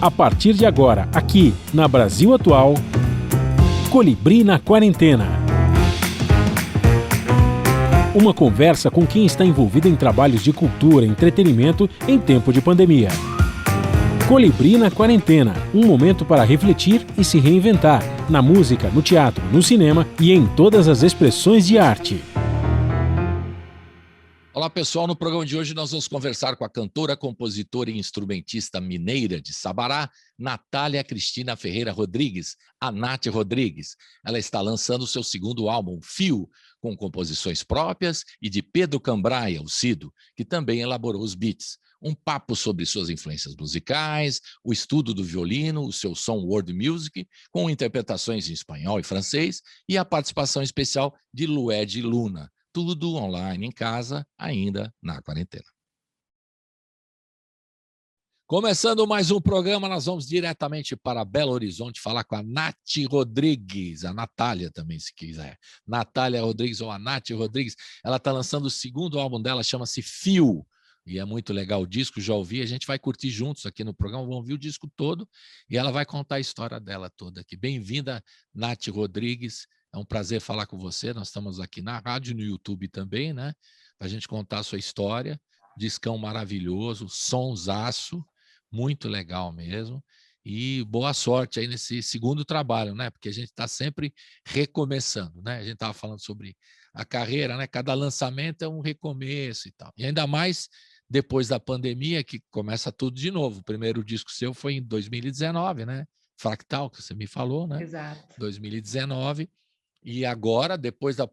A partir de agora, aqui na Brasil Atual, Colibri na Quarentena. Uma conversa com quem está envolvido em trabalhos de cultura e entretenimento em tempo de pandemia. Colibri na Quarentena, um momento para refletir e se reinventar, na música, no teatro, no cinema e em todas as expressões de arte. Olá pessoal, no programa de hoje nós vamos conversar com a cantora, compositora e instrumentista mineira de Sabará, Natália Cristina Ferreira Rodrigues, a Nath Rodrigues. Ela está lançando seu segundo álbum, Fio, com composições próprias e de Pedro Cambraia, o Cido, que também elaborou os beats. Um papo sobre suas influências musicais, o estudo do violino, o seu som world music, com interpretações em espanhol e francês, e a participação especial de Lued Luna. Tudo online em casa, ainda na quarentena. Começando mais um programa, nós vamos diretamente para Belo Horizonte falar com a Nath Rodrigues, a Natália também, se quiser. Natália Rodrigues ou a Nath Rodrigues, ela está lançando o segundo álbum dela, chama-se Fio, e é muito legal o disco, já ouvi, a gente vai curtir juntos aqui no programa, vamos ouvir o disco todo, e ela vai contar a história dela toda aqui. Bem-vinda, Nath Rodrigues. É um prazer falar com você. Nós estamos aqui na rádio, no YouTube também, né? Para a gente contar a sua história. Discão maravilhoso, sonsaço, muito legal mesmo. E boa sorte aí nesse segundo trabalho, né? Porque a gente está sempre recomeçando, né? A gente estava falando sobre a carreira, né? Cada lançamento é um recomeço e tal. E ainda mais depois da pandemia, que começa tudo de novo. O primeiro disco seu foi em 2019, né? Fractal, que você me falou, né? Exato. 2019. E agora, depois da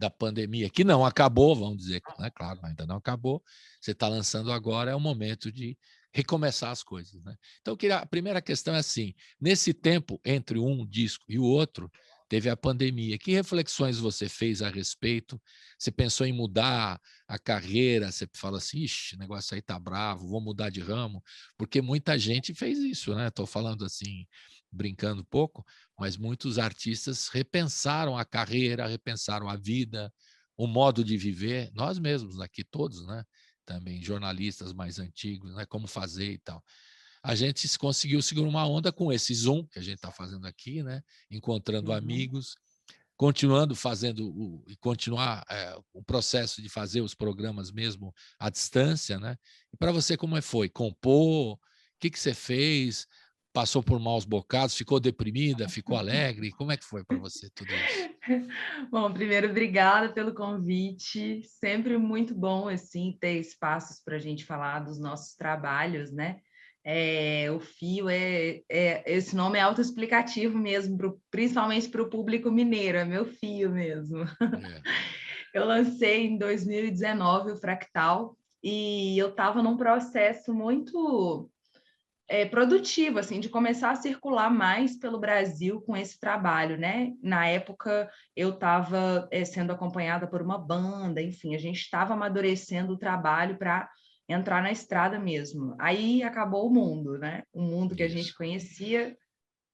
pandemia, que não acabou, vamos dizer, né? Claro, ainda não acabou, você está lançando agora, é o momento de recomeçar as coisas, né? Então, a primeira questão é assim, nesse tempo entre um disco e o outro, teve a pandemia. Que reflexões você fez a respeito? Você pensou em mudar a carreira? Você fala assim, ixi, o negócio aí tá bravo, vou mudar de ramo? Porque muita gente fez isso, né? Estou falando assim, brincando um pouco, mas muitos artistas repensaram a carreira, repensaram a vida, o modo de viver, nós mesmos aqui todos, né? Também jornalistas mais antigos, né? Como fazer e tal. A gente conseguiu segurar uma onda com esse Zoom que a gente está fazendo aqui, né? Encontrando amigos, continuando fazendo e continuar o processo de fazer os programas mesmo à distância, né? E para você como foi? Compor? O que você fez? Passou por maus bocados? Ficou deprimida? Ficou alegre? Como é que foi para você tudo isso? Bom, primeiro, obrigada pelo convite. Sempre muito bom, assim, ter espaços para a gente falar dos nossos trabalhos, né? O Fio, esse nome é autoexplicativo mesmo, principalmente para o público mineiro, é meu fio mesmo. Eu lancei em 2019 o Fractal e eu estava num processo muito produtivo, assim, de começar a circular mais pelo Brasil com esse trabalho, né? Na época, eu estava sendo acompanhada por uma banda, enfim, a gente estava amadurecendo o trabalho para entrar na estrada mesmo. Aí acabou o mundo, né? O mundo que a gente conhecia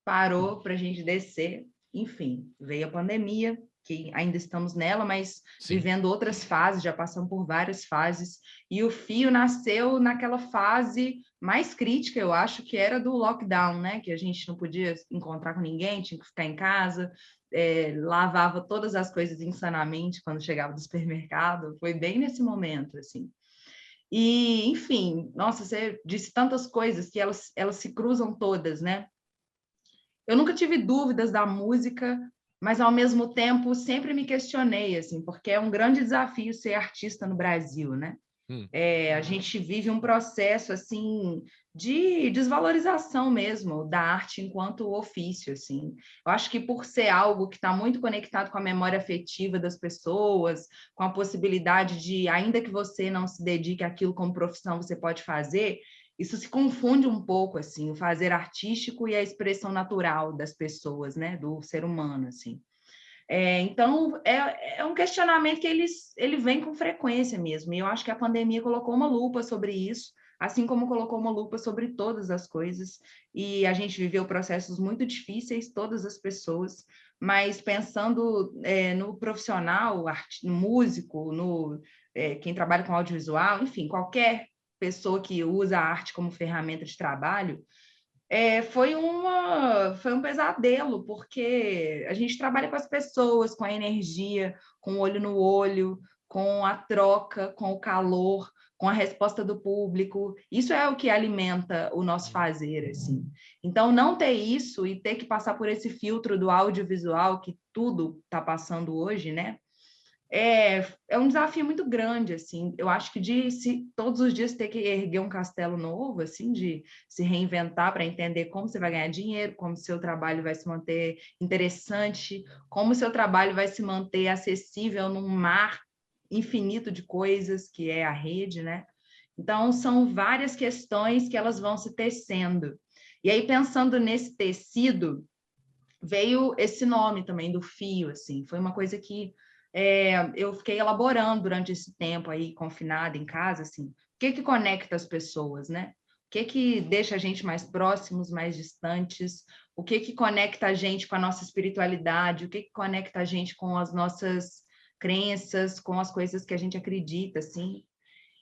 parou para a gente descer. Enfim, veio a pandemia, que ainda estamos nela, mas vivendo outras fases, já passamos por várias fases, e o Fio nasceu naquela fase mais crítica, eu acho, que era do lockdown, né? Que a gente não podia encontrar com ninguém, tinha que ficar em casa, lavava todas as coisas insanamente quando chegava do supermercado, foi bem nesse momento, assim. E, enfim, nossa, você disse tantas coisas que elas se cruzam todas, né? Eu nunca tive dúvidas da música, mas, ao mesmo tempo, sempre me questionei, assim, porque é um grande desafio ser artista no Brasil, né? A gente vive um processo, assim, de desvalorização mesmo da arte enquanto ofício, assim. Eu acho que por ser algo que está muito conectado com a memória afetiva das pessoas, com a possibilidade de, ainda que você não se dedique àquilo como profissão, você pode fazer, isso se confunde um pouco, assim, o fazer artístico e a expressão natural das pessoas, né, do ser humano, assim. Então, é um questionamento que ele vem com frequência mesmo, e eu acho que a pandemia colocou uma lupa sobre isso, assim como colocou uma lupa sobre todas as coisas, e a gente viveu processos muito difíceis, todas as pessoas, mas pensando no profissional, no músico, quem trabalha com audiovisual, enfim, qualquer pessoa que usa a arte como ferramenta de trabalho, Foi um pesadelo, porque a gente trabalha com as pessoas, com a energia, com o olho no olho, com a troca, com o calor, com a resposta do público. Isso é o que alimenta o nosso fazer, assim. Então, não ter isso e ter que passar por esse filtro do audiovisual que tudo está passando hoje, né? É um desafio muito grande, assim. Eu acho que todos os dias ter que erguer um castelo novo, assim, de se reinventar para entender como você vai ganhar dinheiro, como seu trabalho vai se manter interessante, como seu trabalho vai se manter acessível num mar infinito de coisas que é a rede, né? Então, são várias questões que elas vão se tecendo. E aí, pensando nesse tecido, veio esse nome também do fio, assim. Foi uma coisa que eu fiquei elaborando durante esse tempo aí, confinada em casa, assim. O que conecta as pessoas, né? O que deixa a gente mais próximos, mais distantes? O que conecta a gente com a nossa espiritualidade? O que conecta a gente com as nossas crenças, com as coisas que a gente acredita, assim?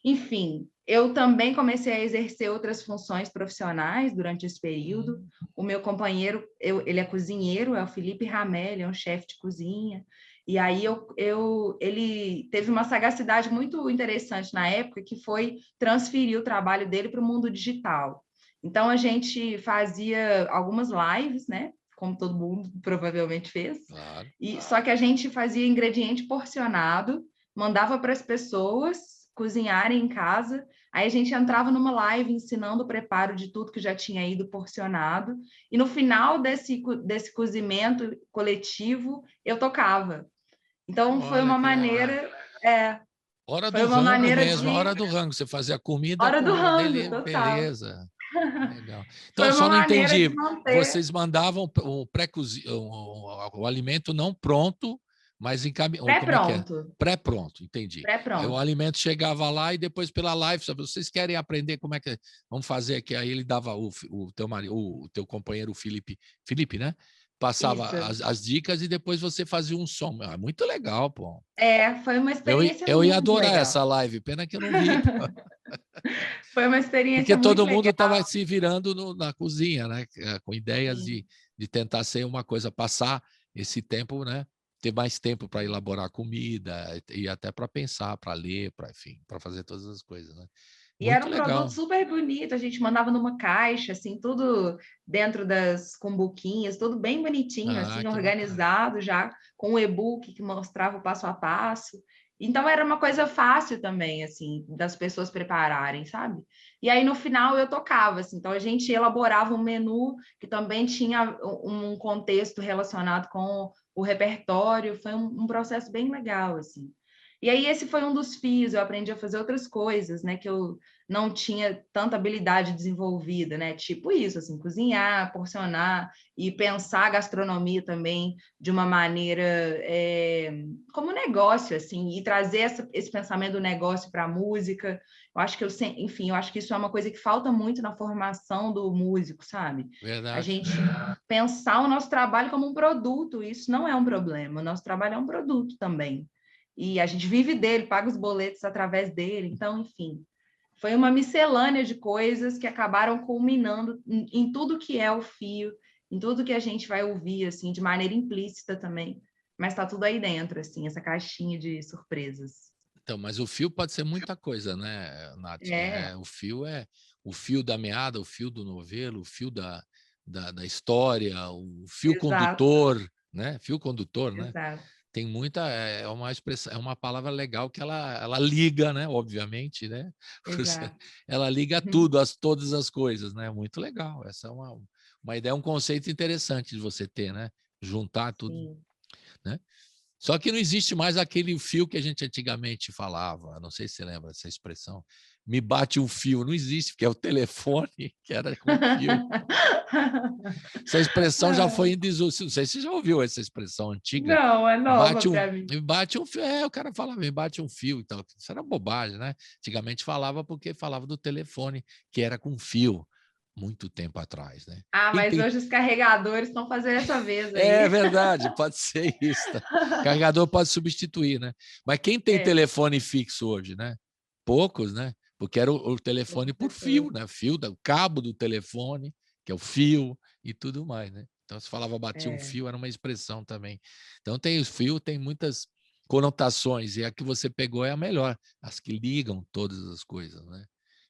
Enfim, eu também comecei a exercer outras funções profissionais durante esse período. O meu companheiro, ele é cozinheiro, é o Felipe Ramel, ele é um chefe de cozinha. E aí ele teve uma sagacidade muito interessante na época, que foi transferir o trabalho dele para o mundo digital. Então, a gente fazia algumas lives, né? Como todo mundo provavelmente fez. Claro. Só que a gente fazia ingrediente porcionado, mandava para as pessoas cozinharem em casa. Aí a gente entrava numa live ensinando o preparo de tudo que já tinha ido porcionado. E no final desse cozimento coletivo, eu tocava. Então, foi Olha uma que legal. maneira... Hora foi do uma rango maneira mesmo, de... hora do rango. Você fazia comida, a Hora do comida rango, dele, total. beleza. Legal. Então, Foi eu uma só não maneira de entendi. manter Vocês mandavam o alimento não pronto, mas encaminhado. Como é que é? pré-pronto. Pré-pronto, entendi. Aí o Pré-pronto. alimento chegava lá e depois pela live, sabe? Vocês querem aprender como é que vamos fazer aqui? Aí ele dava o teu marido, o teu companheiro, o Felipe, né? Passava Isso. as dicas e depois você fazia um som. É muito legal, pô. Foi uma experiência Eu ia muito adorar legal. essa live, pena que eu não vi. Foi uma Porque experiência muito todo mundo estava legal. se virando na cozinha, né? Com ideias Sim. de tentar ser uma coisa, passar esse tempo, né? Ter mais tempo para elaborar comida e até para pensar, para ler, para, enfim, para fazer todas as coisas, né? E era Muito um produto legal. super bonito, a gente mandava numa caixa, assim, tudo dentro das cumbuquinhas, tudo bem bonitinho, Ah, assim, que bacana. organizado já, com um e-book que mostrava o passo a passo. Então era uma coisa fácil também, assim, das pessoas prepararem, sabe? E aí no final eu tocava, assim, então a gente elaborava um menu que também tinha um contexto relacionado com o repertório, foi um processo bem legal, assim. E aí esse foi um dos fios, eu aprendi a fazer outras coisas, né, que eu não tinha tanta habilidade desenvolvida, né? Tipo isso, assim, cozinhar, porcionar e pensar a gastronomia também de uma maneira como negócio, assim, e trazer esse pensamento do negócio para a música. Eu acho que enfim, eu acho que isso é uma coisa que falta muito na formação do músico, sabe? A Verdade. gente pensar o nosso trabalho como um produto, isso não é um problema. O nosso trabalho é um produto também. E a gente vive dele, paga os boletos através dele, então, enfim, foi uma miscelânea de coisas que acabaram culminando em tudo que é o fio, em tudo que a gente vai ouvir, assim, de maneira implícita também. Mas está tudo aí dentro, assim, essa caixinha de surpresas. Então, mas o fio pode ser muita coisa, né, Nath? É, É o fio da meada, o fio do novelo, o fio da história, o fio exato, condutor, né? Fio condutor, né? exato, Tem muita, é uma expressão, é uma palavra legal que ela liga, né? Obviamente, né? exato. Ela liga tudo, todas as coisas, né? Muito legal. Essa é uma ideia, um conceito interessante de você ter, né? Juntar tudo, Sim. né? Só que não existe mais aquele fio que a gente antigamente falava. Não sei se você lembra dessa expressão. Me bate um fio. Não existe, porque é o telefone que era com fio. Essa expressão já foi em desuso. Não sei se você já ouviu essa expressão antiga. Não, é nova para mim. Me bate um fio. O cara falava, me bate um fio. Então, isso era bobagem, né? Antigamente falava porque falava do telefone, que era com fio, muito tempo atrás, né? Ah, Quem mas tem... hoje os carregadores estão fazendo essa vez É aí. verdade, pode ser isso. Tá? Carregador pode substituir, né? Mas quem tem É, telefone fixo hoje, né? Poucos, né? Porque era o telefone poucas por fio, pessoas. né? O cabo do telefone, que é o fio e tudo mais, né? Então, se falava batia um fio, era uma expressão também. Então, o fio tem muitas conotações, e a que você pegou é a melhor, as que ligam todas as coisas, né?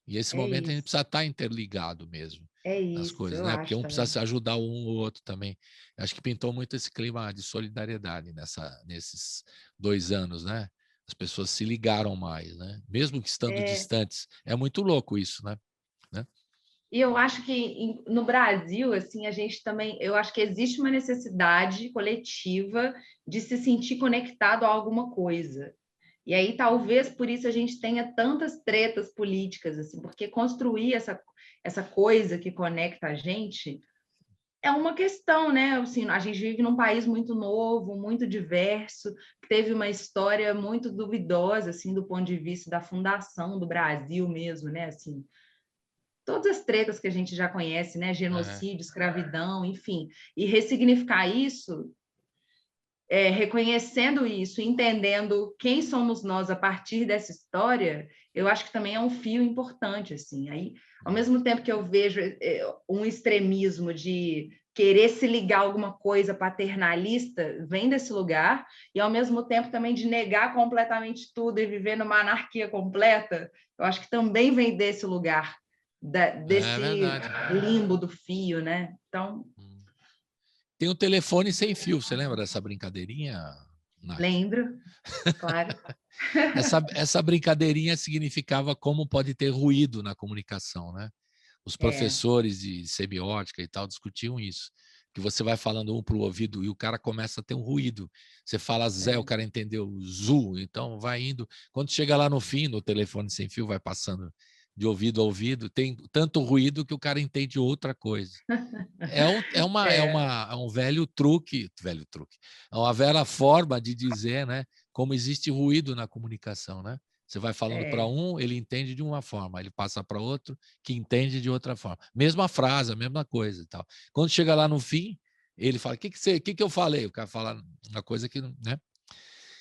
E esse momento a gente precisa estar interligado mesmo nas coisas, eu né? Porque acho um precisa também. se ajudar um ou outro também. Acho que pintou muito esse clima de solidariedade nesses 2 anos, né? As pessoas se ligaram mais, né? Mesmo que estando distantes. É muito louco isso, né? E eu acho que no Brasil, assim, a gente também, eu acho que existe uma necessidade coletiva de se sentir conectado a alguma coisa. E aí, talvez por isso a gente tenha tantas tretas políticas, assim, porque construir essa coisa que conecta a gente é uma questão, né? Assim, a gente vive num país muito novo, muito diverso, que teve uma história muito duvidosa, assim, do ponto de vista da fundação do Brasil mesmo, né? Assim, todas as tretas que a gente já conhece, né? Genocídio, escravidão, enfim. E ressignificar isso, reconhecendo isso, entendendo quem somos nós a partir dessa história, eu acho que também é um fio importante, assim. Aí, ao mesmo tempo que eu vejo um extremismo de querer se ligar a alguma coisa paternalista, vem desse lugar, e ao mesmo tempo também de negar completamente tudo e viver numa anarquia completa, eu acho que também vem desse lugar, É desse verdade. limbo do fio, né? Então, Tem o telefone sem fio, você lembra dessa brincadeirinha, Nath? lembro, claro. Essa brincadeirinha significava como pode ter ruído na comunicação, né? Os professores de semiótica e tal discutiam isso, que você vai falando um para o ouvido e o cara começa a ter um ruído. Você fala Zé, o cara entendeu Zu, então vai indo. Quando chega lá no fim, no telefone sem fio, vai passando de ouvido a ouvido, tem tanto ruído que o cara entende outra coisa. É um velho truque, é uma velha forma de dizer, né, como existe ruído na comunicação, né? Você vai falando para um, ele entende de uma forma, ele passa para outro, que entende de outra forma. Mesma frase, a mesma coisa e tal. Quando chega lá no fim, ele fala: que eu falei? O cara fala uma coisa que, né?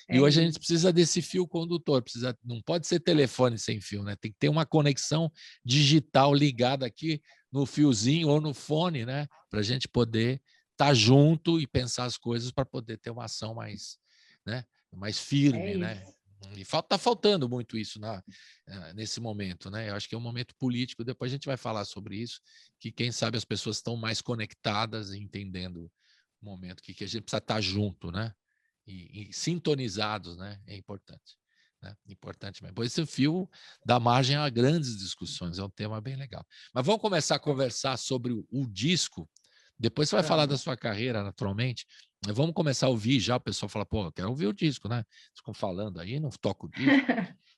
E hoje a gente precisa desse fio condutor, não pode ser telefone sem fio, né? Tem que ter uma conexão digital ligada aqui no fiozinho ou no fone, né? Para a gente poder estar junto e pensar as coisas para poder ter uma ação mais, né? Mais firme, né? E está faltando muito isso nesse momento, né? Eu acho que é um momento político. Depois a gente vai falar sobre isso, que quem sabe as pessoas estão mais conectadas e entendendo o momento que a gente precisa estar junto, né? E sintonizados, né? É importante. Né? Importante mesmo. Pois esse fio dá margem a grandes discussões, é um tema bem legal. Mas vamos começar a conversar sobre o disco. Depois você vai falar da sua carreira, naturalmente. Vamos começar a ouvir já. O pessoal fala, pô, eu quero ouvir o disco, né? Ficam falando aí, não toco o disco.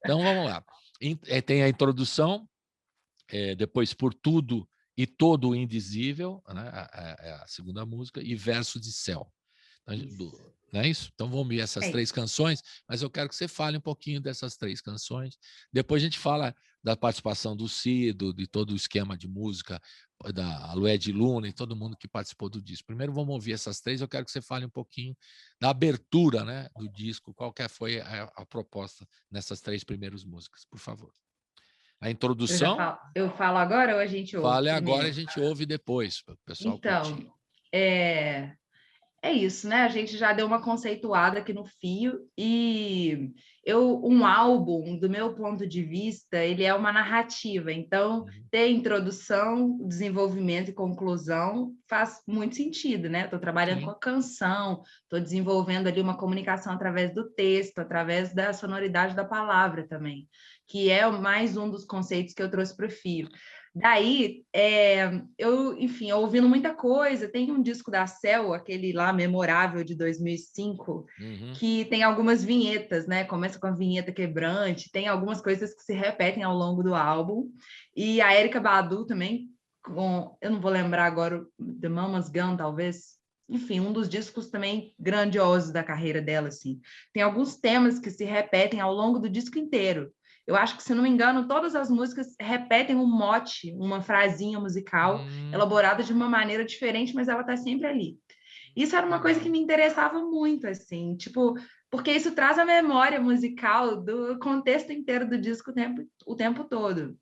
Então vamos lá. Tem a introdução, depois Por Tudo e Todo o Indizível, né? A segunda música, e Verso de Céu. Não é isso? Então vamos ver essas 3 canções, mas eu quero que você fale um pouquinho dessas 3 canções. Depois a gente fala da participação do Cido, de todo o esquema de música, da Lued Luna e todo mundo que participou do disco. Primeiro vamos ouvir essas 3, eu quero que você fale um pouquinho da abertura, né, do disco, qual que foi a proposta nessas 3 primeiras músicas, por favor. A introdução... Eu falo agora ou a gente ouve Fale agora e a primeiro? gente ouve depois, para o pessoal Então, curtir. é isso, né? A gente já deu uma conceituada aqui no fio e um álbum, do meu ponto de vista, ele é uma narrativa. Então, ter introdução, desenvolvimento e conclusão faz muito sentido, né? Estou trabalhando com a canção, estou desenvolvendo ali uma comunicação através do texto, através da sonoridade da palavra também, que é mais um dos conceitos que eu trouxe para o fio. Daí, enfim, ouvindo muita coisa, tem um disco da Cell, aquele lá memorável de 2005, que tem algumas vinhetas, né? Começa com a vinheta quebrante, tem algumas coisas que se repetem ao longo do álbum. E a Erykah Badu também, eu não vou lembrar agora, The Mama's Gun, talvez. Enfim, um dos discos também grandiosos da carreira dela, assim. Tem alguns temas que se repetem ao longo do disco inteiro. Eu acho que, se não me engano, todas as músicas repetem um mote, uma frasinha musical, elaborada de uma maneira diferente, mas ela está sempre ali. Isso era uma coisa que me interessava muito, assim, tipo, porque isso traz a memória musical do contexto inteiro do disco o tempo todo.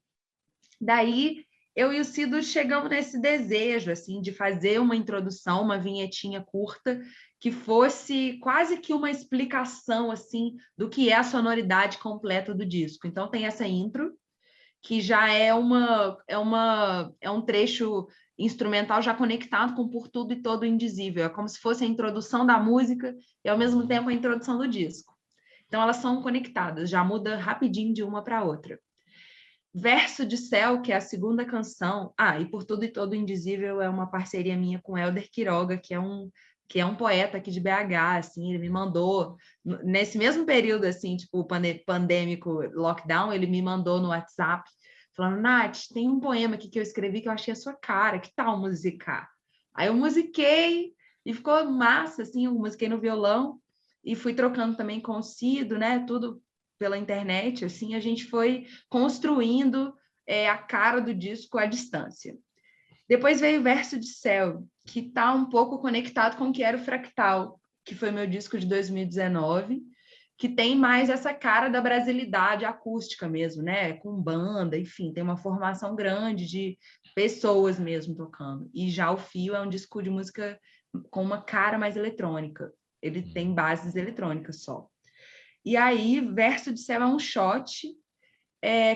Daí, eu e o Cido chegamos nesse desejo, assim, de fazer uma introdução, uma vinhetinha curta, que fosse quase que uma explicação, assim, do que é a sonoridade completa do disco. Então, tem essa intro, que já é um trecho instrumental já conectado com Por Tudo e Todo Indizível. É como se fosse a introdução da música e, ao mesmo tempo, a introdução do disco. Então, elas são conectadas, já muda rapidinho de uma para outra. Verso de Céu, que é a segunda canção. E Por Tudo e Todo Indizível é uma parceria minha com Hélder Quiroga, que é um poeta aqui de BH, assim, ele me mandou, nesse mesmo período, assim, tipo, pandêmico, lockdown, ele me mandou no WhatsApp, falando, Nath, tem um poema aqui que eu escrevi que eu achei a sua cara, que tal musicar? Aí eu musiquei, e ficou massa, assim, eu musiquei no violão, e fui trocando também com o Cido, né, tudo pela internet, assim, a gente foi construindo a cara do disco à distância. Depois veio Verso de Céu, que está um pouco conectado com o que era o Fractal, que foi meu disco de 2019, que tem mais essa cara da brasilidade acústica mesmo, né? Com banda, enfim, tem uma formação grande de pessoas mesmo tocando. E já o Fio é um disco de música com uma cara mais eletrônica. Ele tem bases eletrônicas só. E aí, Verso de Céu é um shot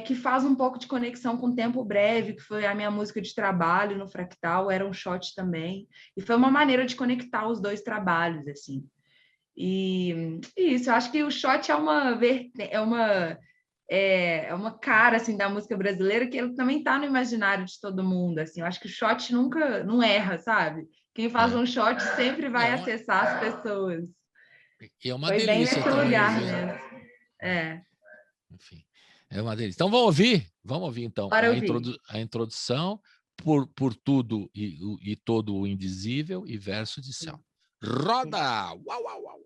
que faz um pouco de conexão com Tempo Breve, que foi a minha música de trabalho no Fractal, era um shot também, e foi uma maneira de conectar os dois trabalhos, assim. E isso, eu acho que o shot é uma cara, assim, da música brasileira, que ele também está no imaginário de todo mundo, assim, eu acho que o shot nunca, não erra, sabe? Quem faz um shot sempre vai acessar as pessoas. E é uma foi delícia bem nesse também, lugar viu? mesmo. Enfim, é uma delícia. Então vamos ouvir então a introdução por tudo e todo o indizível e Verso de Céu. Roda! Uau, uau, uau.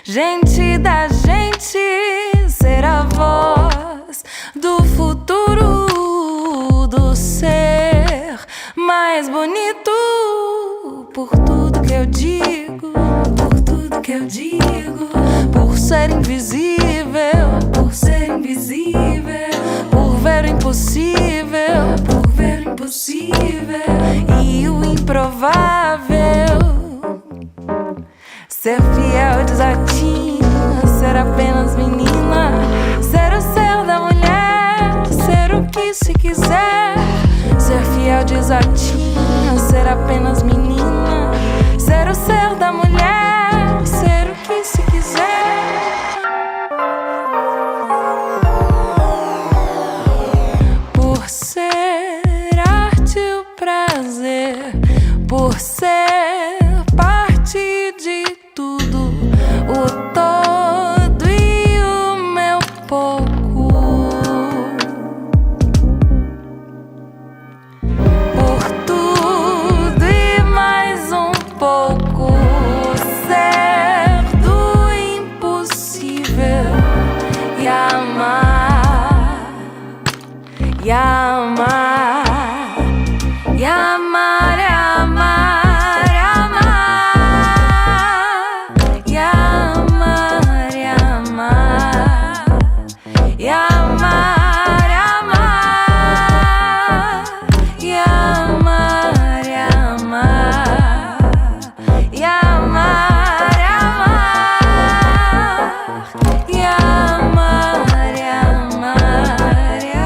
Gente da gente, ser a voz do futuro, do ser mais bonito. Por tudo que eu digo, por tudo que eu digo, por ser invisível, por ser invisível, por ver o impossível, por ver o impossível e o improvável. Ser fiel, desatina, ser apenas menina, ser o céu da mulher, ser o que se quiser. Ser fiel, desatina, ser apenas menina, ser o céu da mulher, ser o que se quiser. Por ser arte o prazer, por ser parte de tudo, o todo e o meu pouco. Por tudo e mais um pouco, ser do impossível e amar, e amar, e amar. amar, é amar, é amar. E amar, é amar. E amar, é amar. E amar, é amar. E amar, é amar. E amar, é amar, é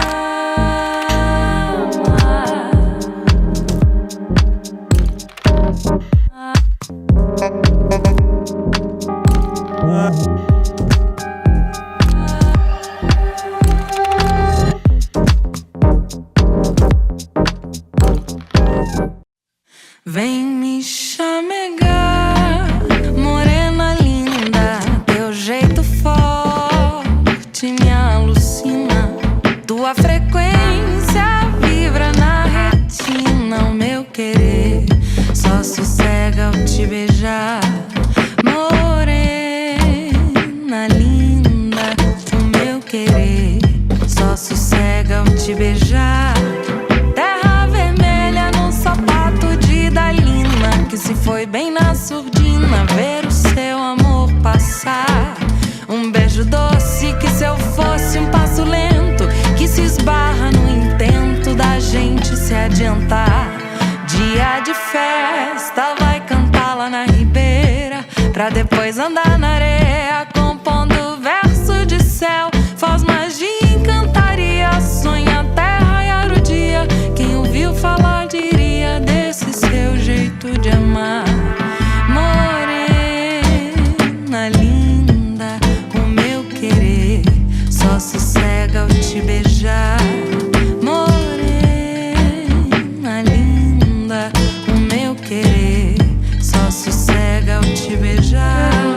vem me chamegar, morena linda, teu jeito forte me alucina, tua frequência vibra na retina, o meu querer só sossega ao te beijar, morena linda, o meu querer só sossega ao te beijar. Que se foi bem na surdina ver o seu amor passar. Um beijo doce que se eu fosse um passo lento que se esbarra no intento da gente se adiantar. Dia de festa vai cantar lá na ribeira, pra depois andar na areia compondo verso de céu. Faz magia, encantaria, sonha até raiar o dia. Quem ouviu falar diria desse seu jeito de amar. Morena linda, o meu querer só sossega ao te beijar. Morena linda, o meu querer só sossega ao te beijar.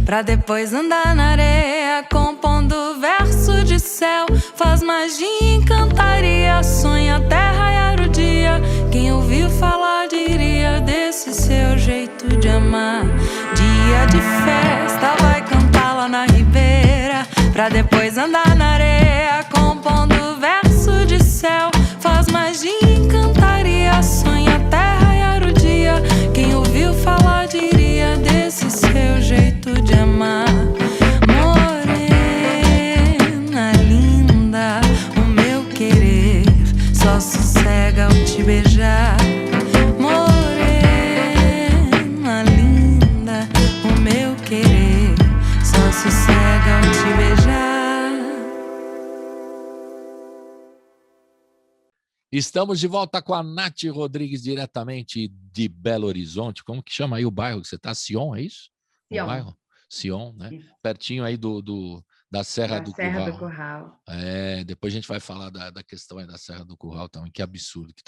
Pra depois andar na areia compondo verso de céu. Faz magia, encantaria, sonha até raiar o dia. Quem ouviu falar diria desse seu jeito de amar. Dia de festa vai cantar lá na ribeira, pra depois andar na areia compondo verso de céu. Faz magia, encantaria, sonha até raiar o dia. Quem ouviu falar diria desse seu jeito de amar. Morena linda, o meu querer só sossega ao te beijar. Morena linda, o meu querer só sossega ao te beijar. Estamos de volta com a Nath Rodrigues, diretamente de Belo Horizonte. Como que chama aí o bairro que você está? Sion, é isso? Sion. O bairro? Sion, né? Isso. Pertinho aí da Serra do Curral. Serra do Curral. É, depois a gente vai falar da questão aí da Serra do Curral também, que absurdo que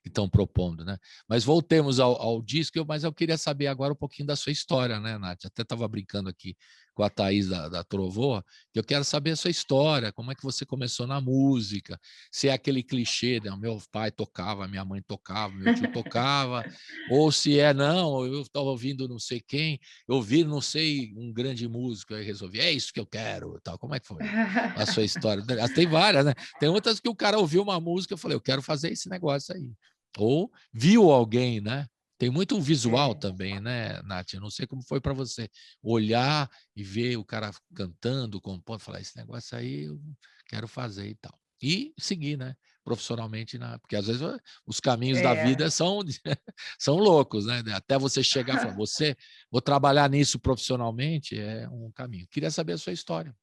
estão propondo, né? Mas voltemos ao disco, mas eu queria saber agora um pouquinho da sua história, né, Nath? Até estava brincando aqui com a Thaís da Trovoa, que eu quero saber a sua história, como é que você começou na música, se é aquele clichê, né? Meu pai tocava, minha mãe tocava, meu tio tocava, ou se é, não, eu estava ouvindo não sei quem, eu ouvi, não sei, um grande músico, aí resolvi, é isso que eu quero, tal. Como é que foi a sua história? Tem várias, né? Tem outras que o cara ouviu uma música, eu falei, eu quero fazer esse negócio aí. Ou viu alguém, né? Tem muito um visual também, né, Nath? Eu não sei como foi para você olhar e ver o cara cantando, compondo, falar, esse negócio aí eu quero fazer e tal. E seguir, né? Profissionalmente, porque às vezes os caminhos da vida são loucos, né? Até você chegar e falar, vou trabalhar nisso profissionalmente, é um caminho. Queria saber a sua história.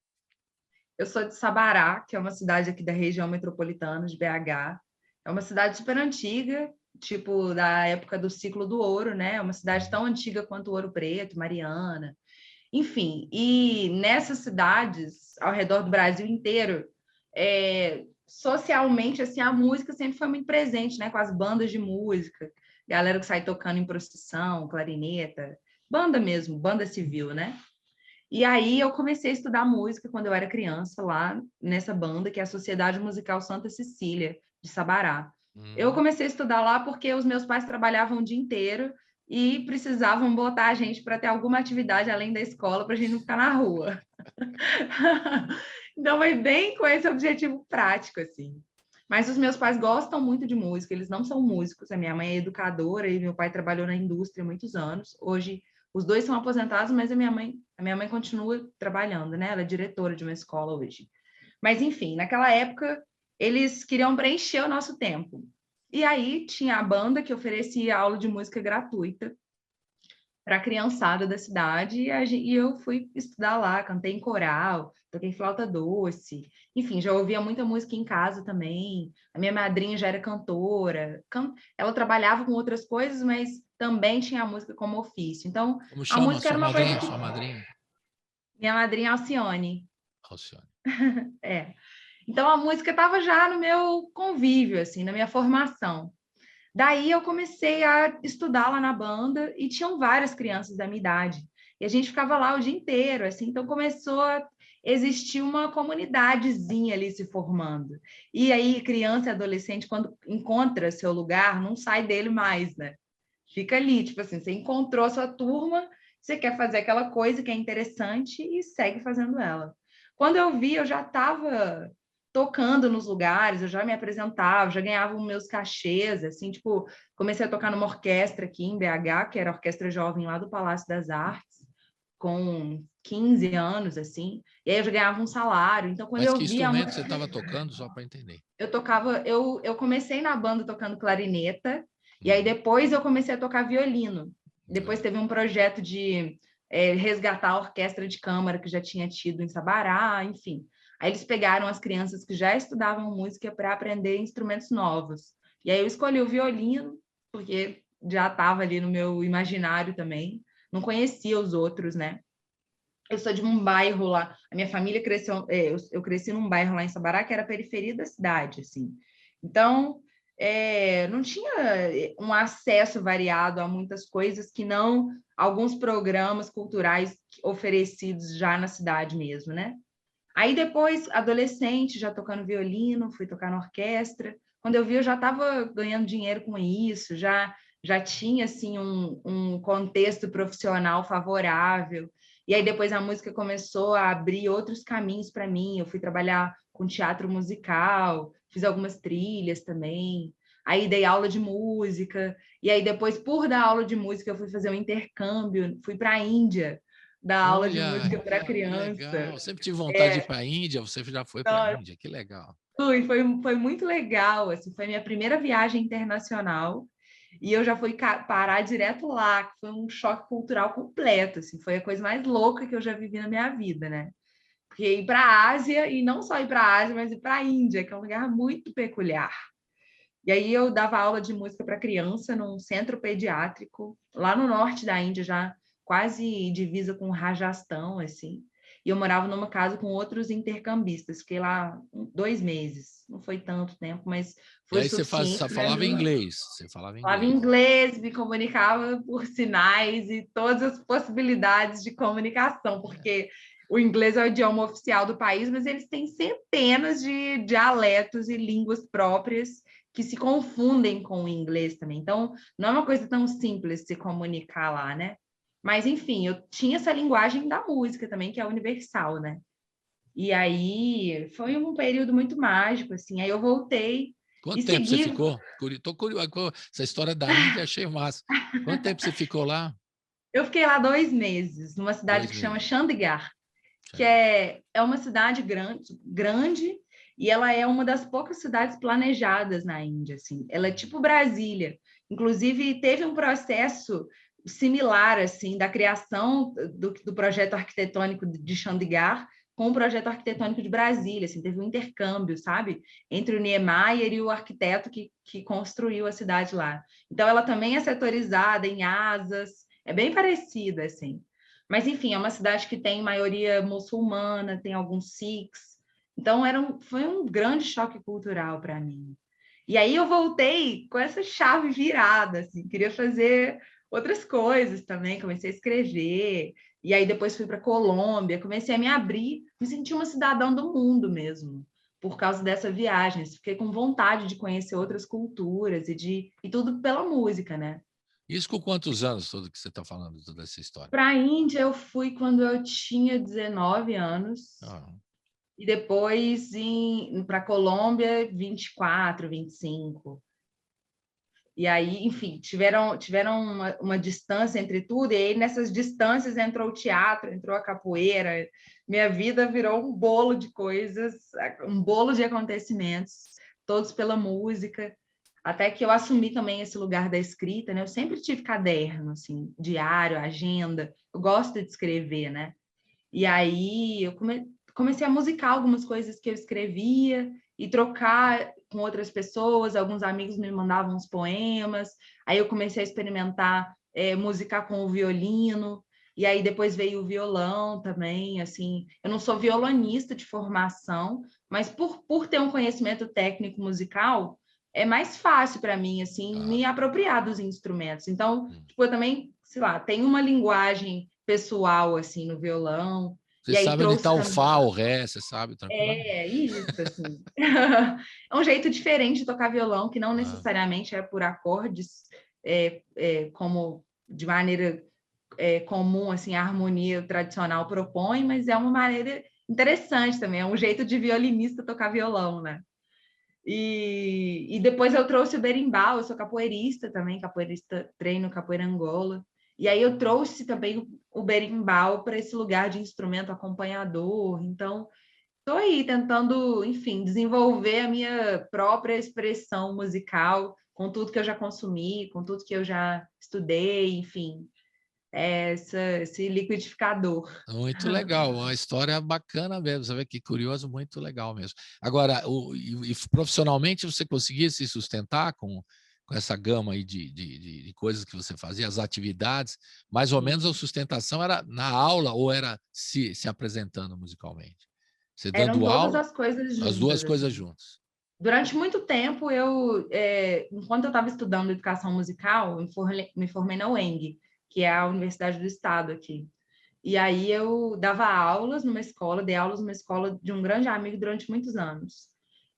Eu sou de Sabará, que é uma cidade aqui da região metropolitana de BH. É uma cidade super antiga, tipo da época do ciclo do ouro, né? É uma cidade tão antiga quanto Ouro Preto, Mariana. Enfim, e nessas cidades, ao redor do Brasil inteiro, socialmente, assim, a música sempre foi muito presente, né? Com as bandas de música, galera que sai tocando em procissão, clarineta, banda mesmo, banda civil, né? E aí eu comecei a estudar música quando eu era criança, lá nessa banda, que é a Sociedade Musical Santa Cecília, de Sabará. Eu comecei a estudar lá porque os meus pais trabalhavam o dia inteiro e precisavam botar a gente para ter alguma atividade além da escola, para a gente não ficar na rua. Então, foi bem com esse objetivo prático, assim. Mas os meus pais gostam muito de música, eles não são músicos. A minha mãe é educadora e meu pai trabalhou na indústria há muitos anos. Hoje, os dois são aposentados, mas a minha mãe continua trabalhando, né? Ela é diretora de uma escola hoje. Mas, enfim, naquela época, eles queriam preencher o nosso tempo. E aí, tinha a banda que oferecia aula de música gratuita para a criançada da cidade, e eu fui estudar lá, cantei em coral, toquei flauta doce, enfim, já ouvia muita música em casa também. A minha madrinha já era cantora, ela trabalhava com outras coisas, mas também tinha a música como ofício. Então, Como a chama música era uma coisa que... sua madrinha? Minha madrinha é Alcione. Alcione. É. Então, a música estava já no meu convívio, assim, na minha formação. Daí eu comecei a estudar lá na banda e tinham várias crianças da minha idade. E a gente ficava lá o dia inteiro, assim, então começou a existir uma comunidadezinha ali se formando. E aí, criança e adolescente, quando encontra seu lugar, não sai dele mais, né? Fica ali, tipo assim, você encontrou a sua turma, você quer fazer aquela coisa que é interessante e segue fazendo ela. Quando eu vi, eu já estava tocando nos lugares, eu já me apresentava, já ganhava os meus cachês, assim, tipo, comecei a tocar numa orquestra aqui em BH, que era a Orquestra Jovem lá do Palácio das Artes, com 15 anos, assim, e aí eu já ganhava um salário. Então, quando Mas eu que vi a instrumento você música, estava tocando, só para entender? eu comecei na banda tocando clarineta, e aí depois eu comecei a tocar violino. Depois teve um projeto de resgatar a orquestra de câmara que já tinha tido em Sabará, enfim. Aí eles pegaram as crianças que já estudavam música para aprender instrumentos novos. E aí eu escolhi o violino, porque já estava ali no meu imaginário também. Não conhecia os outros, né? Eu sou de um bairro lá, a minha família cresceu, eu cresci num bairro lá em Sabará, que era a periferia da cidade, assim. Então, não tinha um acesso variado a muitas coisas que não alguns programas culturais oferecidos já na cidade mesmo, né? Aí depois, adolescente, já tocando violino, fui tocar na orquestra. Quando eu vi, eu já estava ganhando dinheiro com isso, já tinha assim um contexto profissional favorável. E aí depois a música começou a abrir outros caminhos para mim. Eu fui trabalhar com teatro musical, fiz algumas trilhas também. Aí dei aula de música. E aí depois, por dar aula de música, eu fui fazer um intercâmbio, fui para a Índia dar aula de música para criança. Legal. Sempre tive vontade de ir para a Índia, você já foi para a Índia, que legal. Foi muito legal, assim, foi minha primeira viagem internacional e eu já fui parar direto lá, que foi um choque cultural completo, assim, foi a coisa mais louca que eu já vivi na minha vida, né? Porque ir para a Ásia, e não só ir para a Ásia, mas ir para a Índia, que é um lugar muito peculiar. E aí eu dava aula de música para criança num centro pediátrico, lá no norte da Índia, já quase divisa com o Rajastão, assim. E eu morava numa casa com outros intercambistas. Fiquei lá 2 meses. Não foi tanto tempo, mas foi e aí suficiente. Você falava inglês. Você falava inglês, me comunicava por sinais e todas as possibilidades de comunicação, porque o inglês é o idioma oficial do país, mas eles têm centenas de dialetos e línguas próprias que se confundem com o inglês também. Então, não é uma coisa tão simples se comunicar lá, né? Mas, enfim, eu tinha essa linguagem da música também, que é universal, né? E aí, foi um período muito mágico, assim. Aí eu voltei Quanto tempo você ficou? Estou curioso. Essa história da Índia achei massa. Quanto tempo você ficou lá? Eu fiquei lá 2 meses, numa cidade que chama Chandigarh, que é uma cidade grande e ela é uma das poucas cidades planejadas na Índia, assim. Ela é tipo Brasília. Inclusive, teve um processo similar, assim, da criação do projeto arquitetônico de Chandigarh com o projeto arquitetônico de Brasília, assim, teve um intercâmbio, sabe? Entre o Niemeyer e o arquiteto que construiu a cidade lá. Então, ela também é setorizada em asas, é bem parecida, assim. Mas, enfim, é uma cidade que tem maioria muçulmana, tem alguns sikhs. Então, foi um grande choque cultural para mim. E aí eu voltei com essa chave virada, assim, queria fazer outras coisas também, comecei a escrever, e aí depois fui para Colômbia, comecei a me abrir, me senti uma cidadã do mundo mesmo, por causa dessa viagem. Fiquei com vontade de conhecer outras culturas e tudo pela música, né? Isso com quantos anos, tudo que você está falando, toda essa história? Para a Índia eu fui quando eu tinha 19 anos. E depois para a Colômbia, 24, 25. E aí, enfim, tiveram uma distância entre tudo, e aí nessas distâncias entrou o teatro, entrou a capoeira. Minha vida virou um bolo de coisas, um bolo de acontecimentos, todos pela música. Até que eu assumi também esse lugar da escrita, né? Eu sempre tive caderno, assim, diário, agenda. Eu gosto de escrever, né? E aí eu comecei a musicar algumas coisas que eu escrevia e trocar com outras pessoas. Alguns amigos me mandavam uns poemas. Aí eu comecei a experimentar musicar com o violino. E aí depois veio o violão também. Assim, eu não sou violonista de formação, mas por ter um conhecimento técnico musical, é mais fácil para mim assim me apropriar dos instrumentos. Então, tipo, eu também, sei lá, tenho uma linguagem pessoal assim no violão. Você E aí sabe onde trouxe está o também... Fá, o Ré, você sabe tranquilamente. Isso, assim. É um jeito diferente de tocar violão, que não necessariamente é por acordes, como de maneira comum, assim, a harmonia tradicional propõe, mas é uma maneira interessante também, é um jeito de violinista tocar violão, né? E depois eu trouxe o berimbau, eu sou capoeirista também, capoeirista, treino capoeira Angola. E aí eu trouxe também o berimbau para esse lugar de instrumento acompanhador. Então, estou aí tentando, enfim, desenvolver a minha própria expressão musical com tudo que eu já consumi, com tudo que eu já estudei, enfim, esse liquidificador. Muito legal, uma história bacana mesmo, você vê que curioso, muito legal mesmo. Agora, profissionalmente você conseguia se sustentar com essa gama aí de coisas que você fazia, as atividades, mais ou menos a sustentação era na aula ou era se apresentando musicalmente? Você Eram dando todas aula, as coisas juntas. as duas coisas assim. juntas. Durante muito tempo, enquanto eu estava estudando educação musical, eu me formei na UENG, que é a Universidade do Estado aqui. E aí eu dava aulas numa escola, dei aulas numa escola de um grande amigo durante muitos anos.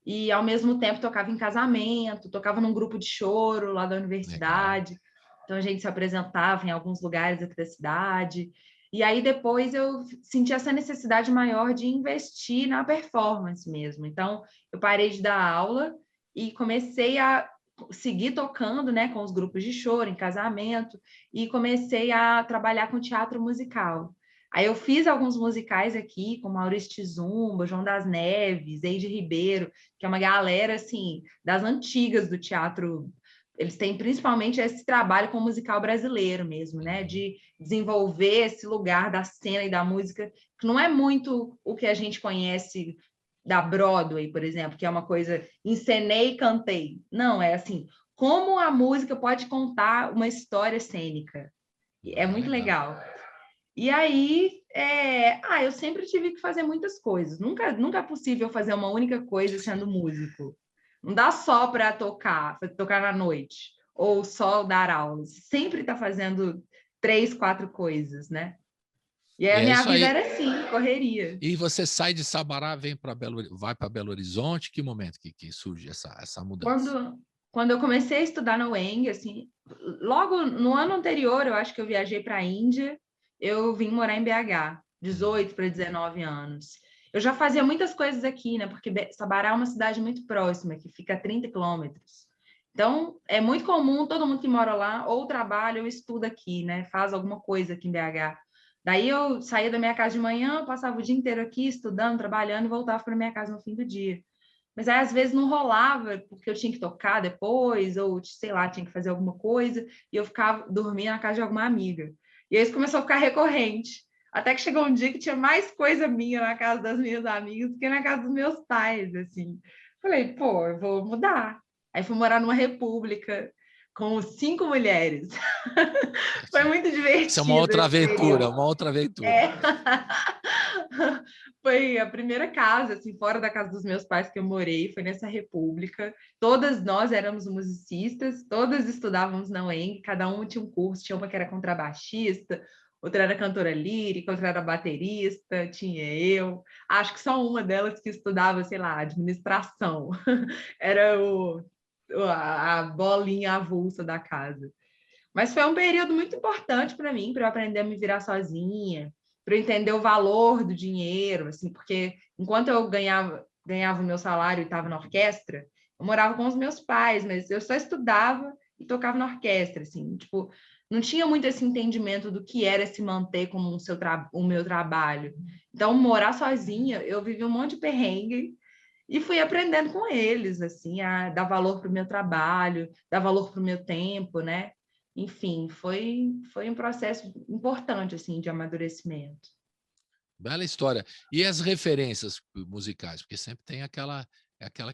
E, ao mesmo tempo, tocava em casamento, tocava num grupo de choro lá da universidade. Legal. Então, a gente se apresentava em alguns lugares aqui da cidade. E aí, depois, eu senti essa necessidade maior de investir na performance mesmo. Então, eu parei de dar aula e comecei a seguir tocando, né, com os grupos de choro, em casamento, e comecei a trabalhar com teatro musical. Aí eu fiz alguns musicais aqui, com Maurício Tizumba, João das Neves, Eide Ribeiro, que é uma galera, assim, das antigas do teatro. Eles têm principalmente esse trabalho com o musical brasileiro mesmo, né? De desenvolver esse lugar da cena e da música, que não é muito o que a gente conhece da Broadway, por exemplo, que é uma coisa encenei e cantei. Não, é assim, como a música pode contar uma história cênica. É muito legal. E aí, eu sempre tive que fazer muitas coisas. Nunca é possível fazer uma única coisa sendo músico. Não dá só para tocar na noite, ou só dar aulas. Sempre está fazendo 3, 4 coisas, né? E aí a minha vida era assim, correria. E você sai de Sabará, vai para Belo Horizonte, que momento que surge essa mudança? Quando eu comecei a estudar na UENG, assim, logo no ano anterior, eu acho que eu viajei para a Índia, eu vim morar em BH, 18 para 19 anos. Eu já fazia muitas coisas aqui, né? Porque Sabará é uma cidade muito próxima, que fica a 30 quilômetros. Então, é muito comum todo mundo que mora lá ou trabalha ou estuda aqui, né? Faz alguma coisa aqui em BH. Daí eu saía da minha casa de manhã, passava o dia inteiro aqui estudando, trabalhando e voltava para minha casa no fim do dia. Mas aí, às vezes, não rolava, porque eu tinha que tocar depois, ou, sei lá, tinha que fazer alguma coisa, e eu dormia na casa de alguma amiga. E aí isso começou a ficar recorrente. Até que chegou um dia que tinha mais coisa minha na casa das minhas amigas do que na casa dos meus pais, assim. Falei, pô, eu vou mudar. Aí fui morar numa república, com 5 mulheres. Foi muito divertido. Isso é uma outra aventura, uma outra aventura. É. Foi a primeira casa, assim, fora da casa dos meus pais que eu morei, foi nessa república. Todas nós éramos musicistas, todas estudávamos na UENG, cada uma tinha um curso, tinha uma que era contrabaixista, outra era cantora lírica, outra era baterista, tinha eu. Acho que só uma delas que estudava, sei lá, administração. Era a bolinha avulsa da casa. Mas foi um período muito importante para mim, para eu aprender a me virar sozinha, para eu entender o valor do dinheiro, assim, porque enquanto eu ganhava o meu salário e estava na orquestra, eu morava com os meus pais, mas eu só estudava e tocava na orquestra, assim, tipo, não tinha muito esse entendimento do que era se manter como o meu trabalho. Então, morar sozinha, eu vivi um monte de perrengue e fui aprendendo com eles, assim, a dar valor para o meu trabalho, dar valor para o meu tempo, né? Enfim, foi um processo importante, assim, de amadurecimento. Bela história. E as referências musicais? Porque sempre tem aquela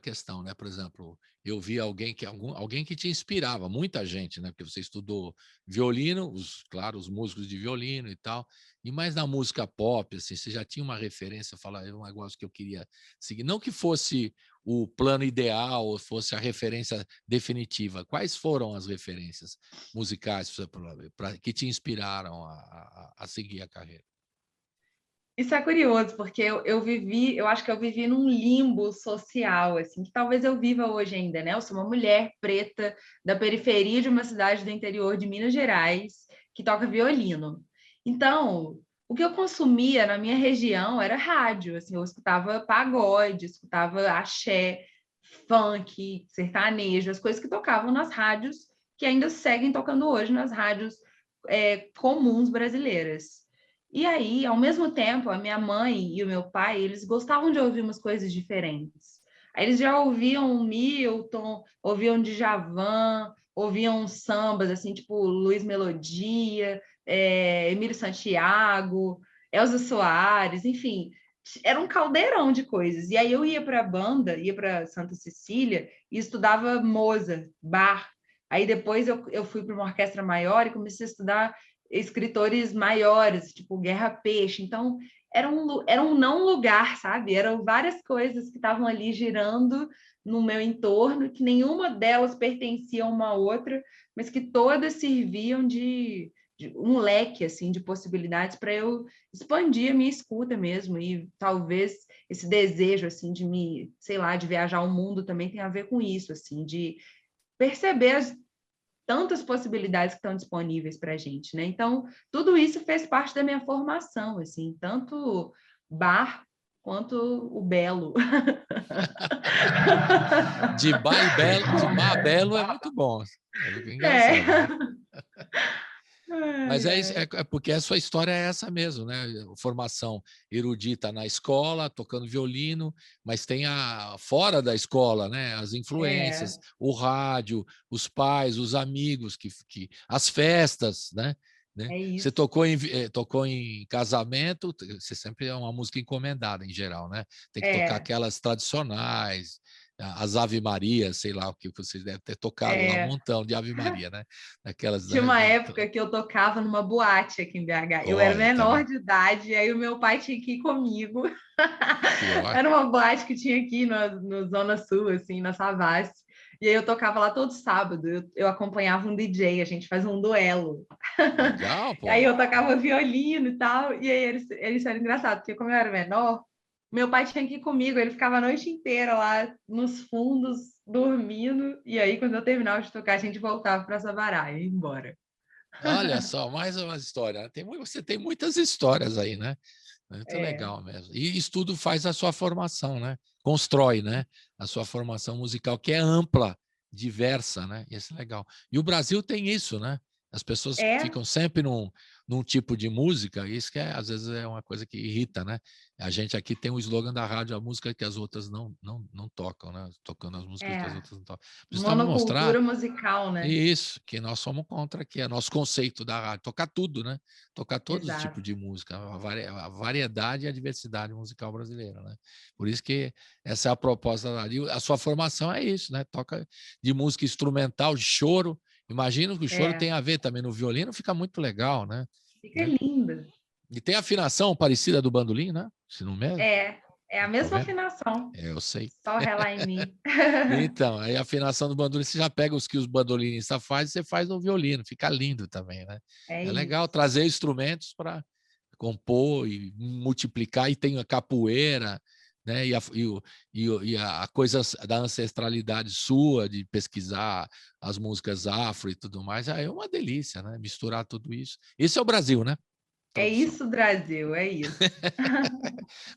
questão, né? Por exemplo, eu vi alguém que te inspirava, muita gente, né? Porque você estudou violino, claro, os músicos de violino e tal. E mais na música pop, assim, você já tinha uma referência, falar, é um negócio que eu queria seguir. Não que fosse o plano ideal ou fosse a referência definitiva. Quais foram as referências musicais que te inspiraram a seguir a carreira? Isso é curioso, porque eu acho que eu vivi num limbo social, assim, que talvez eu viva hoje ainda, né? Eu sou uma mulher preta da periferia de uma cidade do interior de Minas Gerais que toca violino. Então, o que eu consumia na minha região era rádio, assim, eu escutava pagode, escutava axé, funk, sertanejo, as coisas que tocavam nas rádios, que ainda seguem tocando hoje nas rádios comuns brasileiras. E aí, ao mesmo tempo, a minha mãe e o meu pai, eles gostavam de ouvir umas coisas diferentes. Aí eles já ouviam Milton, ouviam Djavan, ouviam sambas, assim, tipo Luiz Melodia, Emílio Santiago, Elza Soares, enfim, era um caldeirão de coisas. E aí eu ia para a banda, ia para Santa Cecília e estudava Mozart, Bach. Aí depois eu fui para uma orquestra maior e comecei a estudar escritores maiores, tipo Guerra Peixe. Então, era um não lugar, sabe? Eram várias coisas que estavam ali girando no meu entorno, que nenhuma delas pertencia a uma outra, mas que todas serviam de um leque assim de possibilidades para eu expandir a minha escuta mesmo, e talvez esse desejo assim de me, sei lá, de viajar o mundo também tem a ver com isso, assim, de perceber as tantas possibilidades que estão disponíveis para a gente, né? Então, tudo isso fez parte da minha formação, assim, tanto bar quanto o belo. De bar a belo é muito bom. É engraçado. Mas é porque a sua história é essa mesmo, né? Formação erudita na escola, tocando violino, mas tem fora da escola, né? As influências, o rádio, os pais, os amigos, as festas, né? Você tocou em casamento, você sempre é uma música encomendada em geral, né? Tem que tocar aquelas tradicionais, as Ave Maria, sei lá o que vocês devem ter tocado lá, um montão de Ave Maria, né? Tinha uma época que eu tocava numa boate aqui em BH. Eu era menor de idade, e aí o meu pai tinha que ir comigo. Era uma boate que tinha aqui no Zona Sul, assim, na Savassi. E aí eu tocava lá todo sábado. Eu acompanhava um DJ, a gente fazia um duelo. Legal, pô. Aí eu tocava violino e tal. E aí eles eram engraçados, porque como eu era menor, meu pai tinha que ir comigo, ele ficava a noite inteira lá nos fundos, dormindo, e aí quando eu terminava de tocar, a gente voltava para Sabará e ia embora. Olha só, mais uma história. Você tem muitas histórias aí, né? Muito legal mesmo. E isso tudo faz a sua formação, né? Constrói, né? A sua formação musical, que é ampla, diversa, né? Isso é legal. E o Brasil tem isso, né? As pessoas ficam sempre num tipo de música, isso que às vezes é uma coisa que irrita, né? A gente aqui tem o slogan da rádio, a música que as outras não tocam, né? Tocando as músicas que as outras não tocam. Monocultura musical, né? Isso, que nós somos contra, que é nosso conceito da rádio, tocar tudo, né? Tocar todos os tipos de música, a variedade e a diversidade musical brasileira, né? Por isso que essa é a proposta da rádio. A sua formação é isso, né? Toca de música instrumental, de choro, Imagino que o choro tem a ver também no violino, fica muito legal, né? Fica lindo. E tem afinação parecida do bandolim, né? Se não mesmo. É a mesma afinação. Eu sei. Só Ré, Lá e Mi. Então, aí a afinação do bandolim, você já pega os que os bandolinistas fazem, você faz no violino, fica lindo também, né? É legal trazer instrumentos para compor e multiplicar, e tem a capoeira, né? E a coisa da ancestralidade sua, de pesquisar as músicas afro e tudo mais, é uma delícia, né? Misturar tudo isso. Esse é o Brasil, né? É isso, Brasil, é isso.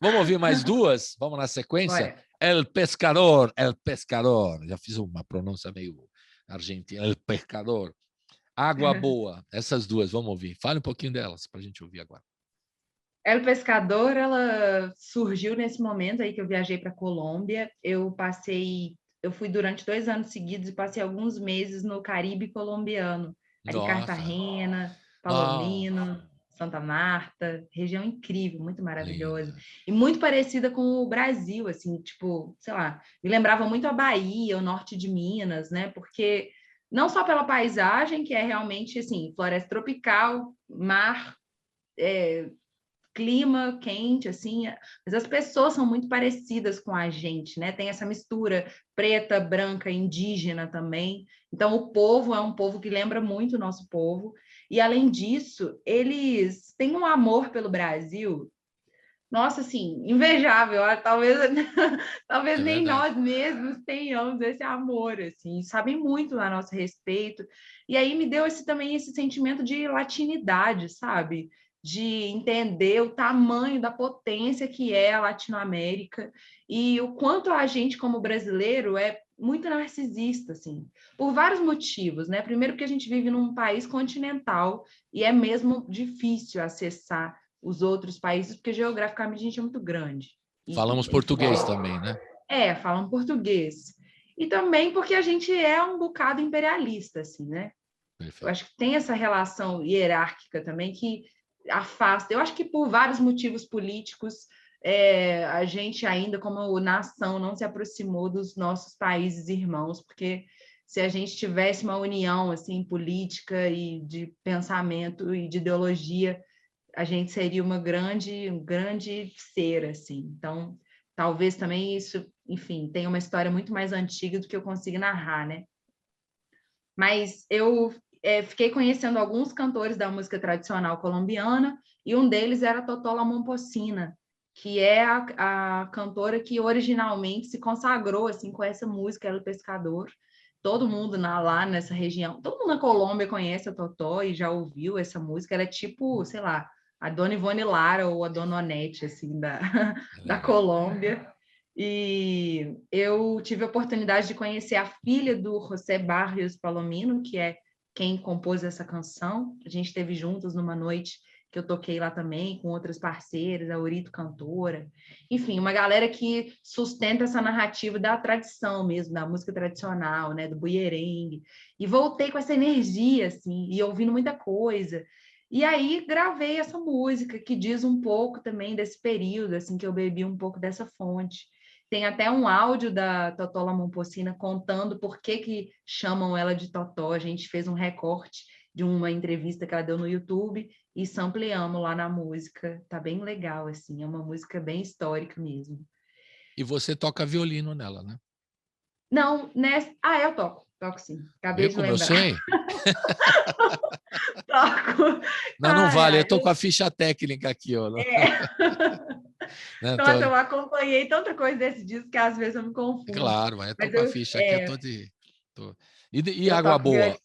Vamos ouvir mais duas? Vamos na sequência? Bora. El Pescador, El Pescador. Já fiz uma pronúncia meio argentina. El Pescador. Água Boa. Essas duas, vamos ouvir. Fale um pouquinho delas para a gente ouvir agora. El Pescador, ela surgiu nesse momento aí que eu viajei para a Colômbia. Eu fui durante 2 anos seguidos e passei alguns meses no Caribe colombiano. Ali Cartagena, Palomino, Santa Marta, região incrível, muito maravilhosa. E muito parecida com o Brasil, assim, tipo, sei lá, me lembrava muito a Bahia, o norte de Minas, né? Porque não só pela paisagem, que é realmente, assim, floresta tropical, mar, clima quente, assim, mas as pessoas são muito parecidas com a gente, né? Tem essa mistura preta, branca, indígena também. Então, o povo é um povo que lembra muito o nosso povo. E, além disso, eles têm um amor pelo Brasil, nossa, assim, invejável. Talvez nem nós mesmos tenhamos esse amor, assim, sabem muito a nosso respeito. E aí me deu também esse sentimento de latinidade, sabe? De entender o tamanho da potência que é a Latinoamérica e o quanto a gente, como brasileiro, é muito narcisista, assim, por vários motivos, né? Primeiro, porque a gente vive num país continental e é mesmo difícil acessar os outros países, porque geograficamente a gente é muito grande. Falamos português também, né? Falam português. E também porque a gente é um bocado imperialista, assim, né? Perfeito. Eu acho que tem essa relação hierárquica também que afasta. Eu acho que por vários motivos políticos, a gente ainda, como nação, não se aproximou dos nossos países irmãos, porque se a gente tivesse uma união assim política e de pensamento e de ideologia, a gente seria um grande ser, assim. Então, talvez também isso, enfim, tenha uma história muito mais antiga do que eu consigo narrar, né? Mas eu fiquei conhecendo alguns cantores da música tradicional colombiana, e um deles era Totó La Momposina, que é a cantora que originalmente se consagrou assim com essa música, El Pescador. Todo mundo lá nessa região, todo mundo na Colômbia conhece a Totó e já ouviu essa música. Ela é tipo, sei lá, a Dona Ivone Lara ou a Dona Onete, assim, da Colômbia. E eu tive a oportunidade de conhecer a filha do José Barrios Palomino, que é quem compôs essa canção. A gente esteve juntos numa noite que eu toquei lá também, com outras parceiras, a Aurito cantora. Enfim, uma galera que sustenta essa narrativa da tradição mesmo, da música tradicional, né, do buierengue. E voltei com essa energia, assim, e ouvindo muita coisa. E aí gravei essa música, que diz um pouco também desse período, assim, que eu bebi um pouco dessa fonte. Tem até um áudio da Totó La Momposina contando por que chamam ela de Totó. A gente fez um recorte de uma entrevista que ela deu no YouTube e sampleamos lá na música. Tá bem legal, assim, é uma música bem histórica mesmo. E você toca violino nela, né? Não, né? Eu toco sim. Acabei de lembrar. Eu sei. Toco. Não vale, eu tô com a ficha técnica aqui, ó. Nossa, eu acompanhei tanta coisa desse disco que às vezes eu me confundo. Claro, mas eu tô com a ficha aqui, E Água Boa?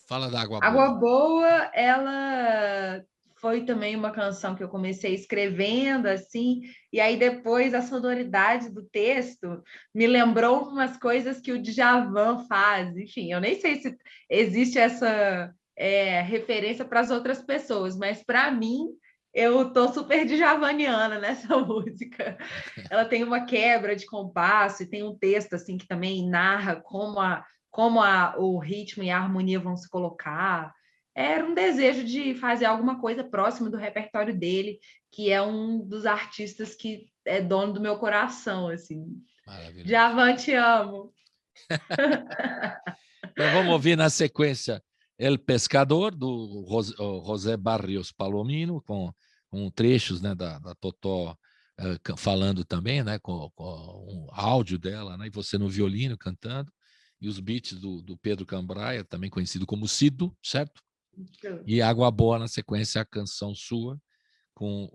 Fala da Água Boa. Água Boa, ela foi também uma canção que eu comecei escrevendo, assim, e aí depois a sonoridade do texto me lembrou umas coisas que o Djavan faz. Enfim, eu nem sei se existe essa referência para as outras pessoas, mas para mim, eu tô super djavaniana nessa música. Ela tem uma quebra de compasso e tem um texto assim que também narra como o ritmo e a harmonia vão se colocar. Era um desejo de fazer alguma coisa próxima do repertório dele, que é um dos artistas que é dono do meu coração, assim. Djavan, te amo. Então vamos ouvir na sequência El Pescador, do José Barrios Palomino, com trechos, né, da Totó falando também, né, com um áudio dela, né, e você no violino cantando, e os beats do Pedro Cambraia, também conhecido como Cido, certo? E Água Boa na sequência, a canção sua, com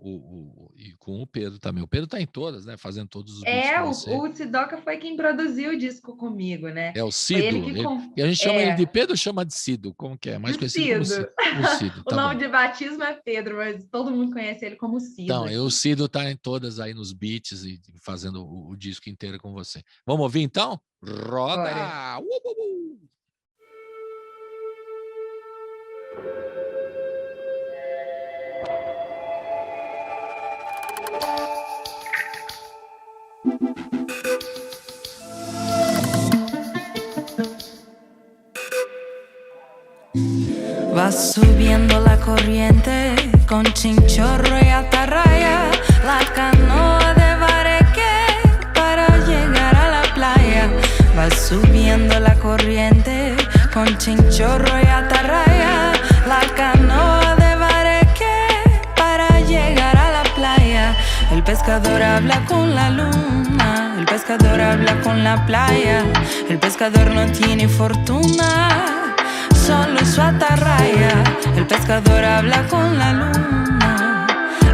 o Pedro também. O Pedro está em todas, né? Fazendo todos os beats. O Sidoca foi quem produziu o disco comigo, né? É o Cido. E a gente chama ele de Pedro ou chama de Cido? Como que é? Mais conhecido como Cido. O Cido. O nome de batismo é Pedro, mas todo mundo conhece ele como Cido. Então, o Cido está em todas aí nos beats e fazendo o disco inteiro com você. Vamos ouvir então? Roda! Va subiendo la corriente con chinchorro y atarraya, la canoa de Bareque para llegar a la playa. Va subiendo la corriente con chinchorro y atarraya, la canoa de Bareque para llegar a la playa. El pescador habla con la luna, el pescador habla con la playa, el pescador no tiene fortuna, solo su atarraya. El pescador habla con la luna,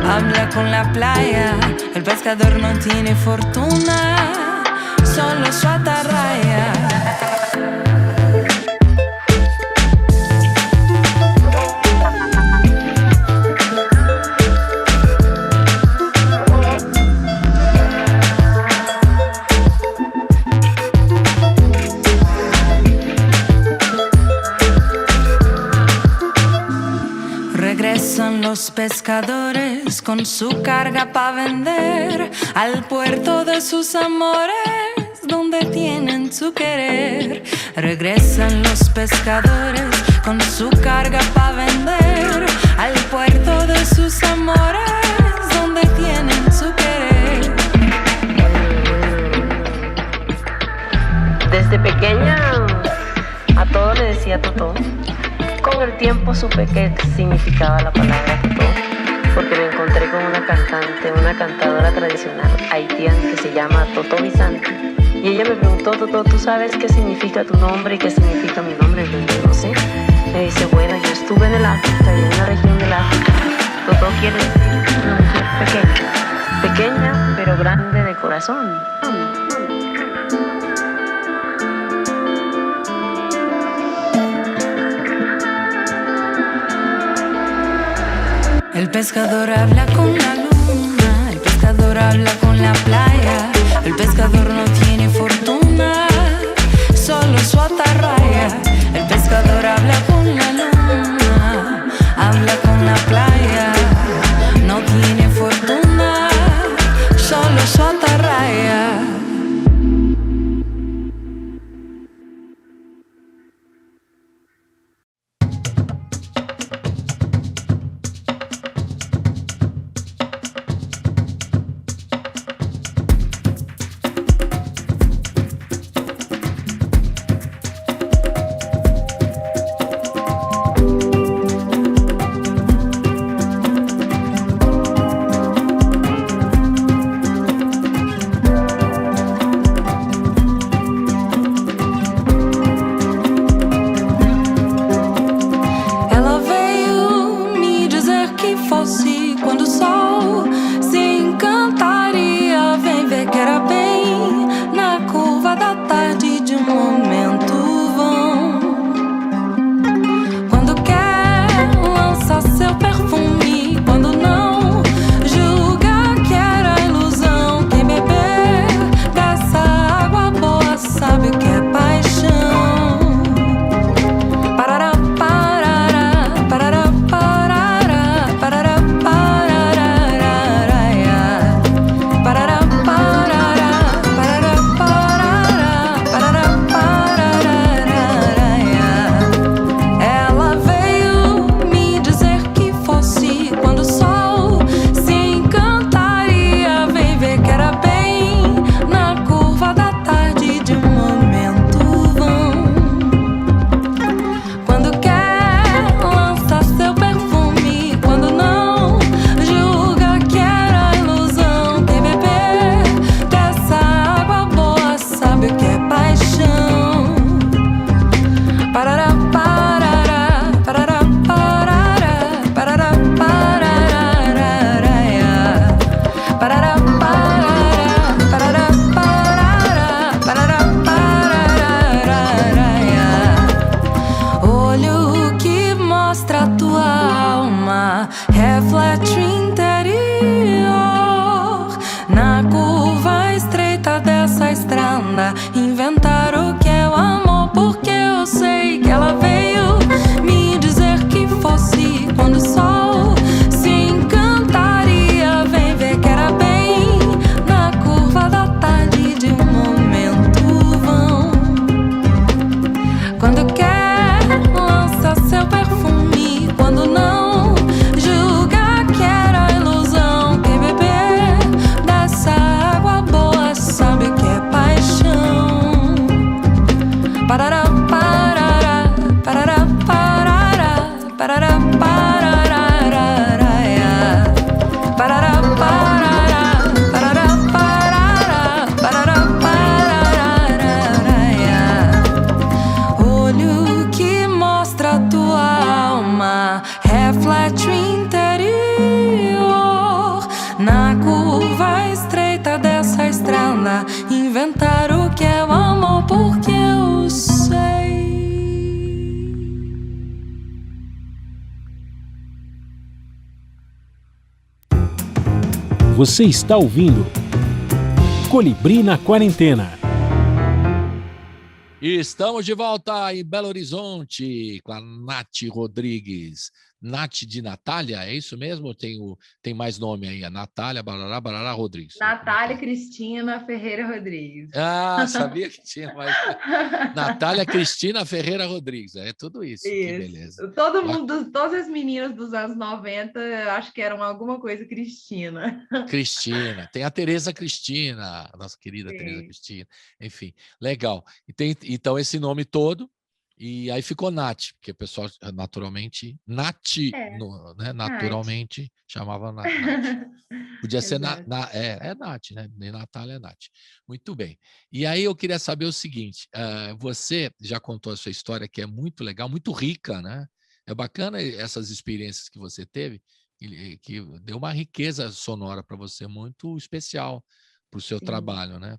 habla con la playa. El pescador no tiene fortuna, solo su atarraya. Regresan los pescadores con su carga para vender al puerto de sus amores, donde tienen su querer. Regresan los pescadores con su carga para vender al puerto de sus amores, donde tienen su querer. Desde pequeña a todo le decía Totó. Con el tiempo supe qué significaba la palabra Totó, porque me encontré con una cantante, una cantadora tradicional haitiana que se llama Totó Bizanti. Y ella me preguntó: Totó, ¿tú sabes qué significa tu nombre y qué significa mi nombre? Yo no sé. Me dice: bueno, yo estuve en el África y en una región del África. Totó quiere decir una mujer pequeña, pequeña pero grande de corazón. El pescador habla con la luna, el pescador habla con la playa, el pescador no tiene fortuna, solo su atarraya. El pescador habla con la luna, habla con la playa, no tiene fortuna, solo su atarraya. Na curva estreita dessa estrada, inventar o que é o amor, porque eu sei que ela veio me dizer que fosse quando o sol se encantaria. Vem ver que era bem na curva da tarde de um momento vão. Quando quer, lança seu perfume, quando não, julga que era ilusão. Quem beber dessa água boa sabe que é paixão. Parará, parará, parará, parará, parará, parará, parará, parará, parará, parará, parará. Olho que mostra tua alma, reflete o interior. Na curva estreita dessa estrada, inventar o que é o amor, porque eu sei. Você está ouvindo Colibri na Quarentena. E estamos de volta em Belo Horizonte com a Nath Rodrigues. Nath de Natália, é isso mesmo? Tem mais nome aí? A Natália Barará, Barará Rodrigues. Natália Cristina Ferreira Rodrigues. Ah, sabia que tinha mais. Natália Cristina Ferreira Rodrigues. É tudo isso. Que beleza. Todo mundo, todas as meninas dos anos 90, eu acho que eram alguma coisa Cristina. Cristina. Tem a Tereza Cristina, a nossa querida Tereza Cristina. Enfim, legal. Então, esse nome todo. E aí ficou Nath, porque o pessoal naturalmente, Nath, né? Naturalmente chamava Nath. Podia ser Nath, né? Nem Natália é Nath. Muito bem. E aí eu queria saber o seguinte, você já contou a sua história, que é muito legal, muito rica, né? É bacana essas experiências que você teve, que deu uma riqueza sonora para você muito especial para o seu trabalho, né?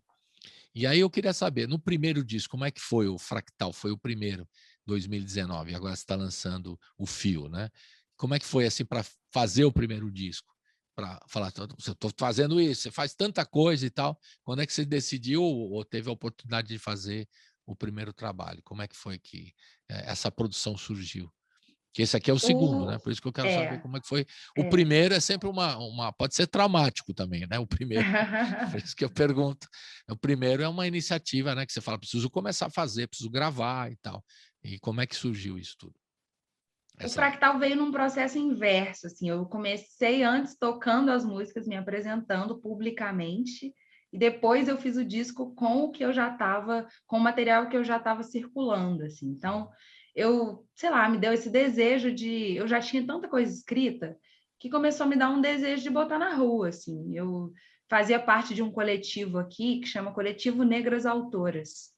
E aí eu queria saber, no primeiro disco, como é que foi o Fractal? Foi o primeiro, 2019, agora você está lançando o Fio, né? Como é que foi assim para fazer o primeiro disco? Para falar, eu estou fazendo isso, você faz tanta coisa e tal. Quando é que você decidiu ou teve a oportunidade de fazer o primeiro trabalho? Como é que foi que essa produção surgiu? Que esse aqui é o segundo, né? Por isso que eu quero saber como é que foi. O primeiro é sempre pode ser traumático também, né? O primeiro. Por isso que eu pergunto. O primeiro é uma iniciativa, né? Que você fala, preciso começar a fazer, preciso gravar e tal. E como é que surgiu isso tudo? O Fractal veio num processo inverso, assim. Eu comecei antes tocando as músicas, me apresentando publicamente, e depois eu fiz o disco com o que eu já estava, com o material que eu já estava circulando, assim. Então, sei lá, me deu esse desejo eu já tinha tanta coisa escrita, que começou a me dar um desejo de botar na rua, assim. Eu fazia parte de um coletivo aqui, que chama Coletivo Negras Autoras,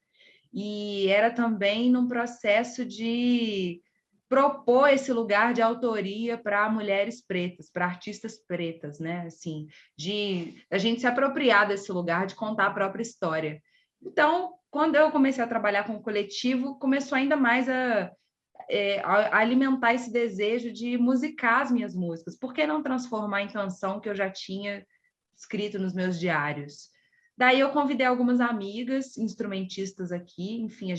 e era também num processo de propor esse lugar de autoria para mulheres pretas, para artistas pretas, né? Assim, de a gente se apropriar desse lugar, de contar a própria história. Então, quando eu comecei a trabalhar com o coletivo, começou ainda mais a alimentar esse desejo de musicar as minhas músicas. Por que não transformar em canção que eu já tinha escrito nos meus diários? Daí eu convidei algumas amigas, instrumentistas aqui, enfim,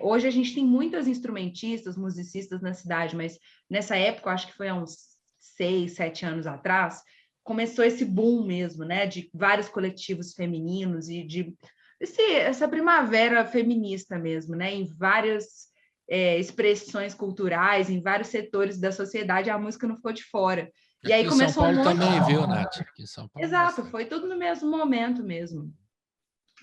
hoje a gente tem muitas instrumentistas, musicistas na cidade, mas nessa época, acho que foi há uns 6, 7 anos atrás, começou esse boom mesmo, né, de vários coletivos femininos e essa primavera feminista mesmo, né, em várias expressões culturais, em vários setores da sociedade, a música não ficou de fora. E aí começou São Paulo também, viu, Nath? Aqui em São Paulo. Exato, foi tudo no mesmo momento mesmo.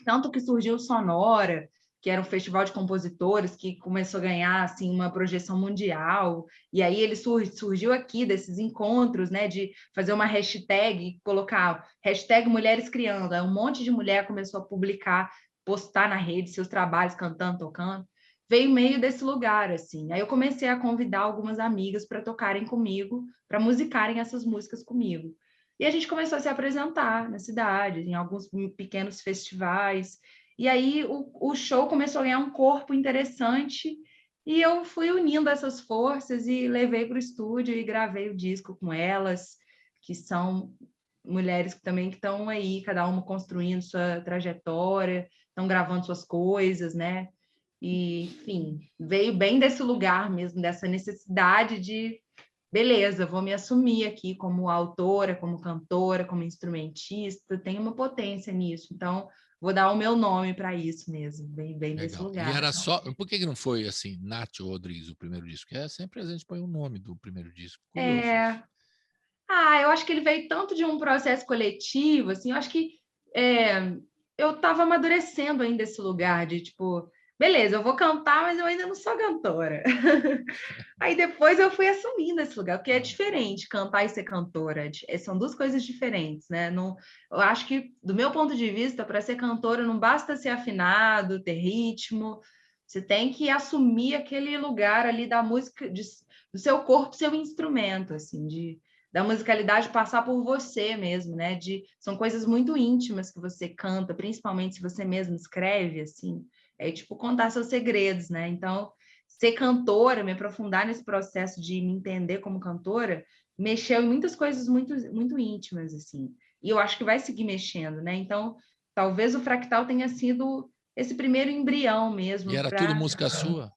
Tanto que surgiu o Sonora, que era um festival de compositores que começou a ganhar assim uma projeção mundial, e aí ele surgiu aqui desses encontros, né, de fazer uma hashtag, colocar hashtag Mulheres Criando, aí um monte de mulher começou a publicar, postar na rede seus trabalhos cantando, tocando, veio meio desse lugar, assim. Aí eu comecei a convidar algumas amigas para tocarem comigo, para musicarem essas músicas comigo. E a gente começou a se apresentar na cidade, em alguns pequenos festivais. E aí o show começou a ganhar um corpo interessante e eu fui unindo essas forças e levei para o estúdio e gravei o disco com elas, que são mulheres também que estão aí, cada uma construindo sua trajetória, estão gravando suas coisas, né? E, enfim, veio bem desse lugar mesmo, dessa necessidade de, beleza, vou me assumir aqui como autora, como cantora, como instrumentista, tem uma potência nisso, então vou dar o meu nome para isso mesmo, bem desse Legal. E lugar. era só. Por que não foi assim, Nath Rodrigues, o primeiro disco? Porque sempre a gente põe o nome do primeiro disco. Curioso. Eu acho que ele veio tanto de um processo coletivo, assim, eu acho que eu estava amadurecendo ainda esse lugar de, tipo, beleza, eu vou cantar, mas eu ainda não sou cantora. Aí depois eu fui assumindo esse lugar, porque é diferente cantar e ser cantora, são duas coisas diferentes, né? Não, eu acho que, do meu ponto de vista, para ser cantora não basta ser afinado, ter ritmo, você tem que assumir aquele lugar ali da música, do seu corpo, seu instrumento, assim, da musicalidade passar por você mesmo, né? São coisas muito íntimas que você canta, principalmente se você mesmo escreve, assim, é tipo contar seus segredos, né? Então, ser cantora, me aprofundar nesse processo de me entender como cantora, mexeu em muitas coisas muito, muito íntimas, assim. E eu acho que vai seguir mexendo, né? Então, talvez o Fractal tenha sido esse primeiro embrião mesmo. E era tudo música sua?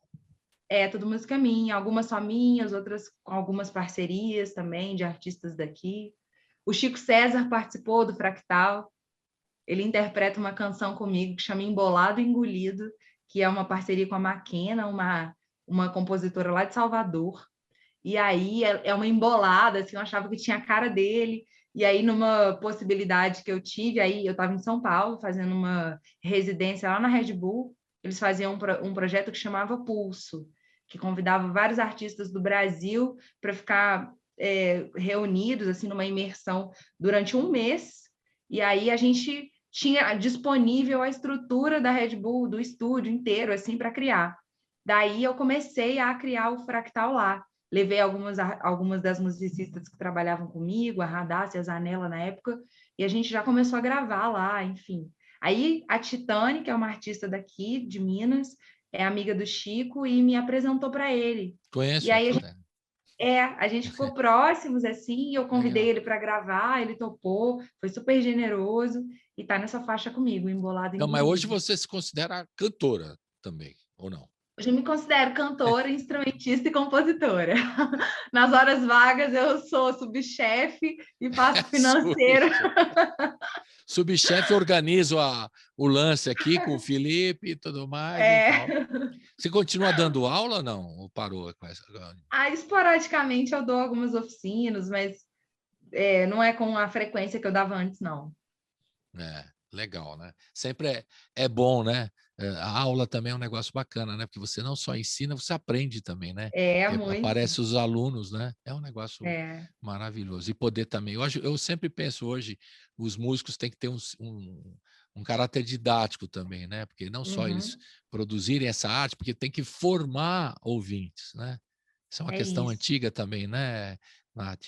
Tudo música minha, algumas só minhas, outras com algumas parcerias também de artistas daqui. O Chico César participou do Fractal, ele interpreta uma canção comigo que chama Embolado e Engolido, que é uma parceria com a Maquena, uma compositora lá de Salvador. E aí é uma embolada, assim, eu achava que tinha a cara dele. E aí, numa possibilidade que eu tive, aí eu estava em São Paulo, fazendo uma residência lá na Red Bull, eles faziam um projeto que chamava Pulso, que convidava vários artistas do Brasil para ficar reunidos, assim, numa imersão durante um mês. E aí a gente tinha disponível a estrutura da Red Bull, do estúdio inteiro, assim, para criar. Daí eu comecei a criar o Fractal lá. Levei algumas das musicistas que trabalhavam comigo, a Radassa e a Zanella na época, e a gente já começou a gravar lá, enfim. Aí a Titane, que é uma artista daqui, de Minas, é amiga do Chico e me apresentou para ele. Conheço. E aí a gente ficou próximos, assim, e eu convidei ele para gravar, ele topou, foi super generoso, e tá nessa faixa comigo, Embolado. Não, mas hoje você se considera cantora também, ou não? Hoje eu me considero cantora, instrumentista e compositora. Nas horas vagas eu sou subchefe e faço financeiro. Subchefe, organizo o lance aqui com o Felipe e tudo mais. Você continua dando aula ou não? Ou parou com essa? Esporadicamente eu dou algumas oficinas, mas não é com a frequência que eu dava antes, não. Legal, né? Sempre é bom, né? A aula também é um negócio bacana, né? Porque você não só ensina, você aprende também, né? Muito. Aparecem os alunos, né? É um negócio maravilhoso. E poder também. Eu sempre penso hoje, os músicos têm que ter um caráter didático também, né? Porque não só eles produzirem essa arte, porque tem que formar ouvintes, né? Isso é uma questão antiga também, né, Nath?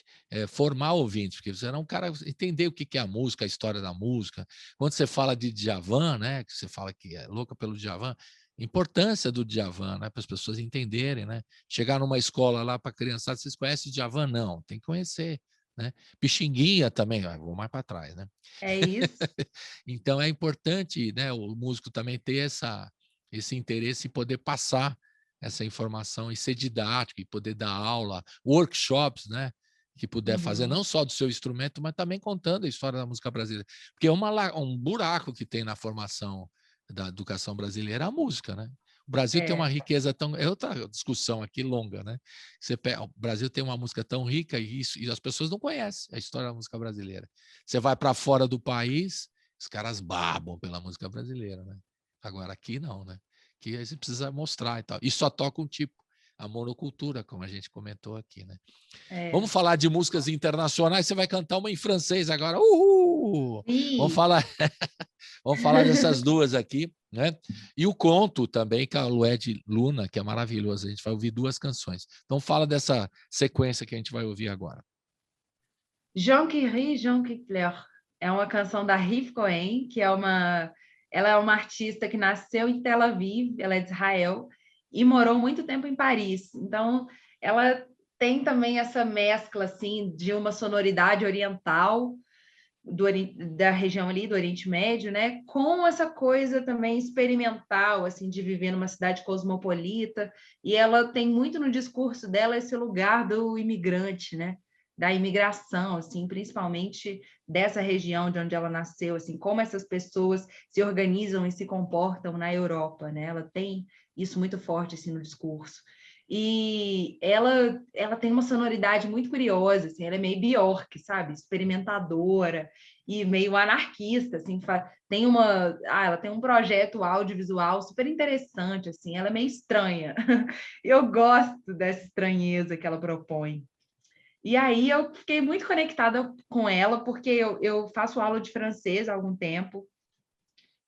Formar ouvintes, porque você era um cara entender o que é a música, a história da música. Quando você fala de Djavan, né, que você fala que é louca pelo Djavan, importância do Djavan, né, para as pessoas entenderem, né? Chegar numa escola lá para criançada, vocês conhecem Djavan? Não, tem que conhecer, né? Pixinguinha também, vou mais para trás, né? É isso. Então é importante, né, o músico também ter esse interesse em poder passar essa informação e ser didático, e poder dar aula, workshops, né? Que puder fazer não só do seu instrumento, mas também contando a história da música brasileira. Porque é um buraco que tem na formação da educação brasileira a música, né? O Brasil tem uma riqueza tão... É outra discussão aqui longa, né? O Brasil tem uma música tão rica e as pessoas não conhecem a história da música brasileira. Você vai para fora do país, os caras babam pela música brasileira, né? Agora aqui não, né? Que a gente precisa mostrar e tal. E só toca um tipo, a monocultura, como a gente comentou aqui, né? Vamos falar de músicas internacionais, você vai cantar uma em francês agora. Uhul! Vamos falar dessas duas aqui, né? E o conto também, com a Lued Luna, que é maravilhoso. A gente vai ouvir duas canções. Então fala dessa sequência que a gente vai ouvir agora. Jean qui rit, Jean qui pleure. É uma canção da Riv Cohen, que ela é uma artista que nasceu em Tel Aviv, ela é de Israel, e morou muito tempo em Paris. Então, ela tem também essa mescla assim, de uma sonoridade oriental da região ali do Oriente Médio, né, com essa coisa também experimental, assim, de viver numa cidade cosmopolita, e ela tem muito no discurso dela esse lugar do imigrante, né, da imigração, assim, principalmente dessa região de onde ela nasceu, assim, como essas pessoas se organizam e se comportam na Europa, né, ela tem isso muito forte, assim, no discurso. E ela tem uma sonoridade muito curiosa, assim, ela é meio Bjork, sabe? Experimentadora e meio anarquista, assim, ela tem um projeto audiovisual super interessante, assim, ela é meio estranha. Eu gosto dessa estranheza que ela propõe. E aí eu fiquei muito conectada com ela, porque eu faço aula de francês há algum tempo.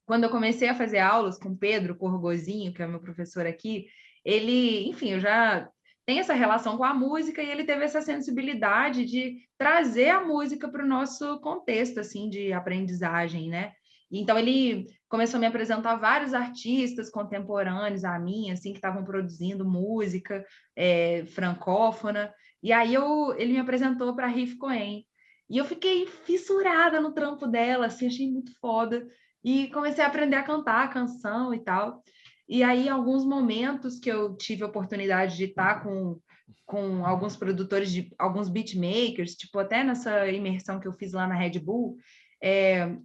Quando eu comecei a fazer aulas com Pedro Corgozinho, que é meu professor aqui, ele, enfim, eu já tenho essa relação com a música e ele teve essa sensibilidade de trazer a música para o nosso contexto, assim, de aprendizagem, né? Então, ele começou a me apresentar vários artistas contemporâneos a mim, assim, que estavam produzindo música francófona. E aí ele me apresentou para a Riff Cohen. E eu fiquei fissurada no trampo dela, assim, achei muito foda. E comecei a aprender a cantar a canção e tal. E aí, alguns momentos que eu tive a oportunidade de estar com alguns produtores, alguns beatmakers, tipo, até nessa imersão que eu fiz lá na Red Bull,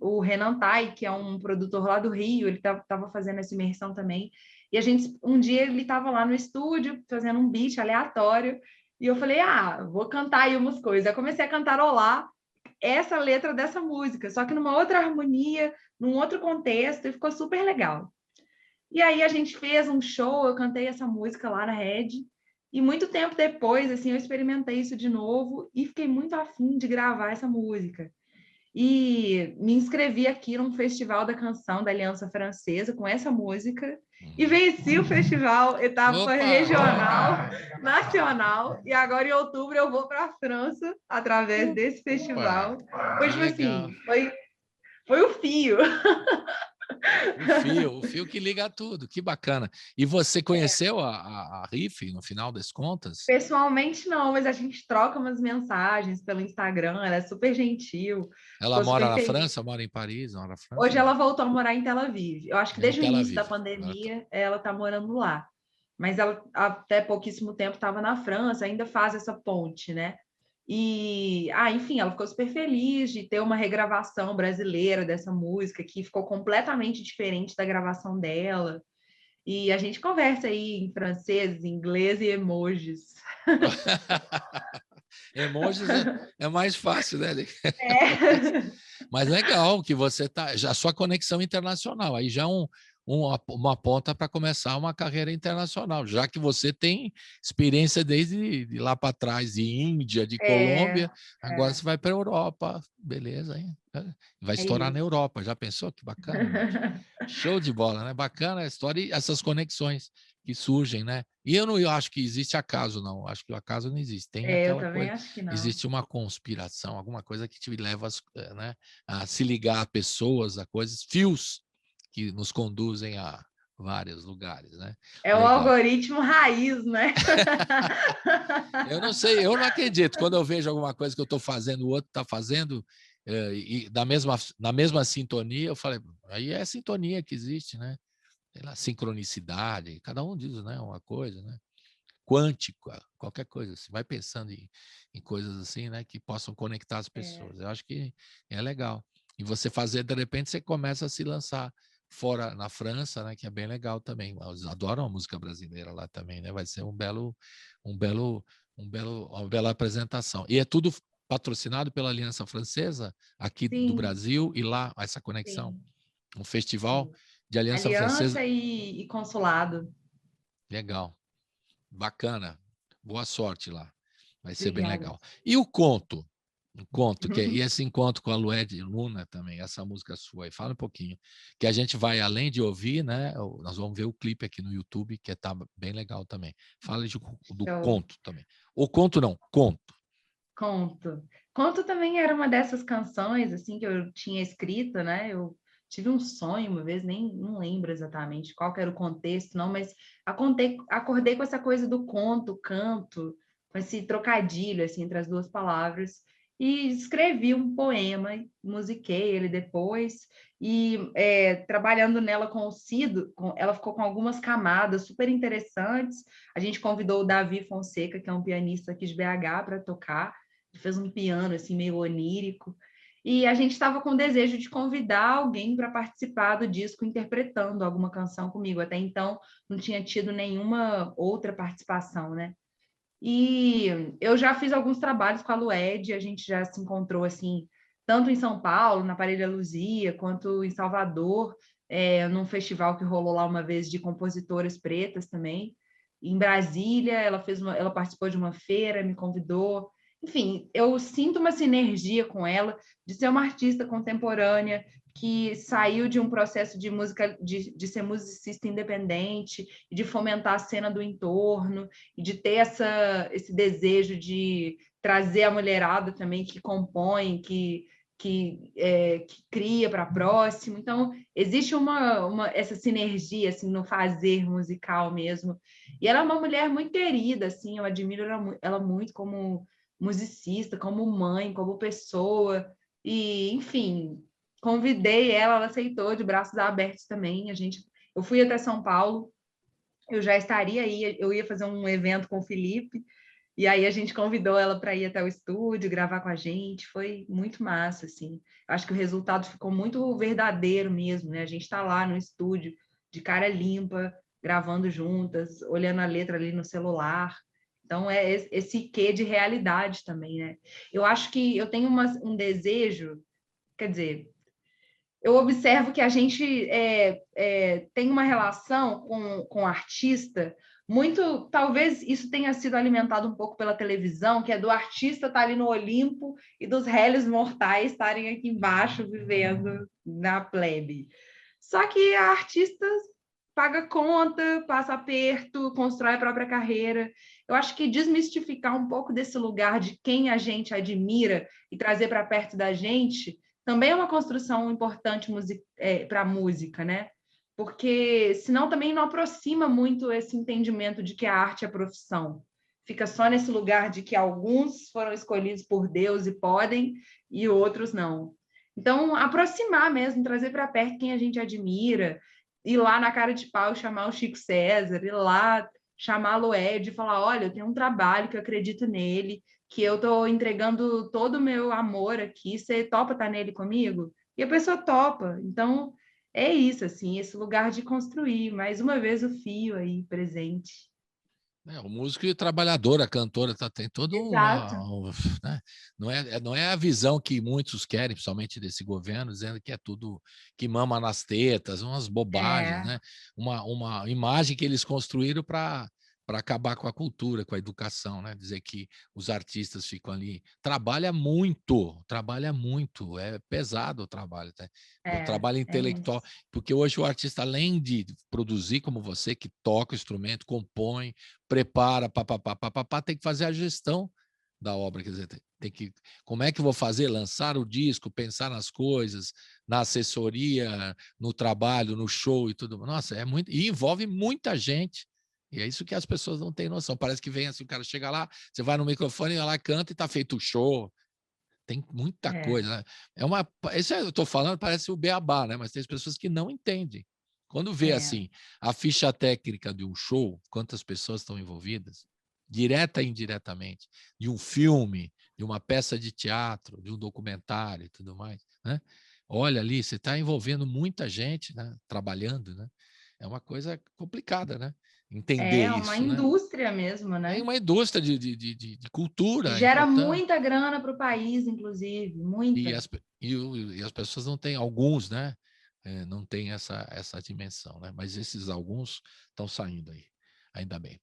o Renan Tai, que é um produtor lá do Rio, ele estava fazendo essa imersão também. E um dia ele estava lá no estúdio, fazendo um beat aleatório, e eu falei, vou cantar aí umas coisas. Eu comecei a cantarolar essa letra dessa música, só que numa outra harmonia, num outro contexto, e ficou super legal. E aí a gente fez um show, eu cantei essa música lá na Rede, e muito tempo depois, assim, eu experimentei isso de novo e fiquei muito afim de gravar essa música. E me inscrevi aqui num festival da canção da Aliança Francesa com essa música e venci o festival, etapa regional, nacional, e agora em outubro eu vou para a França através desse festival. Foi tipo assim, foi o fio. O fio que liga tudo, que bacana. E você conheceu a Riff, no final das contas? Pessoalmente não, mas a gente troca umas mensagens pelo Instagram, ela é super gentil. Ela mora na França, mora em Paris, mora na França? Hoje ela voltou a morar em Tel Aviv. Eu acho que desde o início da pandemia ela está morando lá. Mas ela até pouquíssimo tempo estava na França, ainda faz essa ponte, né? E, enfim, ela ficou super feliz de ter uma regravação brasileira dessa música, que ficou completamente diferente da gravação dela. E a gente conversa aí em francês, inglês e emojis. Emojis é mais fácil, né? Mas legal que você tá, já a sua conexão internacional, aí já é uma ponta para começar uma carreira internacional, já que você tem experiência desde de lá para trás, de Índia, de Colômbia, agora você vai para a Europa, beleza, hein? Vai estourar na Europa, já pensou? Que bacana. Show de bola, né? Bacana a história e essas conexões que surgem, né? E eu acho que existe acaso, não. Acho que o acaso não existe. Tem aquela eu também coisa, acho que não. existe uma conspiração, alguma coisa que te leva, né, a se ligar a pessoas, a coisas, fios que nos conduzem a vários lugares, né? É o algoritmo raiz, né? Eu não sei, eu não acredito. Quando eu vejo alguma coisa que eu estou fazendo, o outro está fazendo, e na mesma sintonia, eu falei, aí é a sintonia que existe, né? Sei lá, sincronicidade, cada um diz, né, uma coisa, né? Quântica, qualquer coisa. Você vai pensando em coisas assim, né, que possam conectar as pessoas. Eu acho que é legal. E você fazer, de repente, você começa a se lançar fora na França, né, que é bem legal também. Eles adoram a música brasileira lá também, né? Vai ser uma bela apresentação. E é tudo patrocinado pela Aliança Francesa aqui do Brasil e lá essa conexão. Sim. Um festival de Aliança Francesa e consulado. Legal. Bacana. Boa sorte lá. Vai ser bem legal. E o conto? E esse encontro com a Lued Luna também, essa música sua aí, fala um pouquinho. Que a gente vai, além de ouvir, né? Nós vamos ver o clipe aqui no YouTube, que tá bem legal também. Fala do conto também. Ou conto não, conto. Conto também era uma dessas canções, assim, que eu tinha escrito, né? Eu tive um sonho uma vez, não lembro exatamente qual que era o contexto, não, mas acordei com essa coisa do conto, canto, com esse trocadilho, assim, entre as duas palavras. e escrevi um poema, musiquei ele depois, e trabalhando nela com o Cido, ela ficou com algumas camadas super interessantes. A gente convidou o Davi Fonseca, que é um pianista aqui de BH, para tocar, ele fez um piano assim meio onírico, e a gente estava com o desejo de convidar alguém para participar do disco interpretando alguma canção comigo. Até então não tinha tido nenhuma outra participação, né? E eu já fiz alguns trabalhos com a Lued, a gente já se encontrou assim, tanto em São Paulo, na Parelha Luzia, quanto em Salvador, num festival que rolou lá uma vez de compositoras pretas também. Em Brasília, ela participou de uma feira, me convidou. Enfim, eu sinto uma sinergia com ela, de ser uma artista contemporânea que saiu de um processo de música, de ser musicista independente, de fomentar a cena do entorno, e de ter esse desejo de trazer a mulherada também que compõe, que cria para próximo. Então, existe essa sinergia assim, no fazer musical mesmo. E ela é uma mulher muito querida, assim, eu admiro ela muito como musicista, como mãe, como pessoa. E, enfim, convidei ela aceitou de braços abertos também. Eu fui até São Paulo, eu já estaria aí, eu ia fazer um evento com o Felipe, e aí a gente convidou ela para ir até o estúdio, gravar com a gente, foi muito massa, assim. Eu acho que o resultado ficou muito verdadeiro mesmo, né? A gente está lá no estúdio, de cara limpa, gravando juntas, olhando a letra ali no celular. Então, é esse quê de realidade também, né? Eu acho que eu tenho um desejo, quer dizer, eu observo que a gente tem uma relação com o artista muito, talvez isso tenha sido alimentado um pouco pela televisão, que é do artista estar ali no Olimpo e dos réis mortais estarem aqui embaixo vivendo na plebe. Só que a artista paga conta, passa aperto, constrói a própria carreira. Eu acho que desmistificar um pouco desse lugar de quem a gente admira e trazer para perto da gente também é uma construção importante para a música, né? Porque senão também não aproxima muito esse entendimento de que a arte é profissão. Fica só nesse lugar de que alguns foram escolhidos por Deus e podem, e outros não. Então, aproximar mesmo, trazer para perto quem a gente admira, ir lá na cara de pau chamar o Chico César, ir lá chamar a Lued e falar, olha, eu tenho um trabalho que eu acredito nele, que eu estou entregando todo o meu amor aqui, você topa estar nele comigo? E a pessoa topa. Então, é isso, assim, esse lugar de construir. Mais uma vez o fio aí presente. O músico e trabalhador, a cantora, tem todo Exato. né? Não é a visão que muitos querem, principalmente desse governo, dizendo que é tudo que mama nas tetas, umas bobagens, né? Uma imagem que eles construíram para acabar com a cultura, com a educação, né? Dizer que os artistas ficam ali. Trabalha muito, é pesado o trabalho, tá? O trabalho intelectual, porque hoje o artista, além de produzir como você, que toca o instrumento, compõe, prepara, tem que fazer a gestão da obra, quer dizer, como é que eu vou fazer? Lançar o disco, pensar nas coisas, na assessoria, no trabalho, no show e tudo. Nossa, é muito, e envolve muita gente. E é isso que as pessoas não têm noção. Parece que vem assim, o cara chega lá, você vai no microfone, ela canta e está feito o show. Tem muita coisa, né? Isso eu estou falando, parece o beabá, né? Mas tem pessoas que não entendem. Quando vê assim a ficha técnica de um show, quantas pessoas estão envolvidas, direta e indiretamente, de um filme, de uma peça de teatro, de um documentário e tudo mais, né? Olha ali, você está envolvendo muita gente, né? Trabalhando, né? É uma coisa complicada, né? Entender É uma isso, né? indústria mesmo, É né? uma indústria de cultura Gera importante. muita grana para o país, inclusive, E muita. as pessoas não têm, alguns, né? Não têm essa dimensão, né? Mas esses alguns estão saindo aí, ainda bem.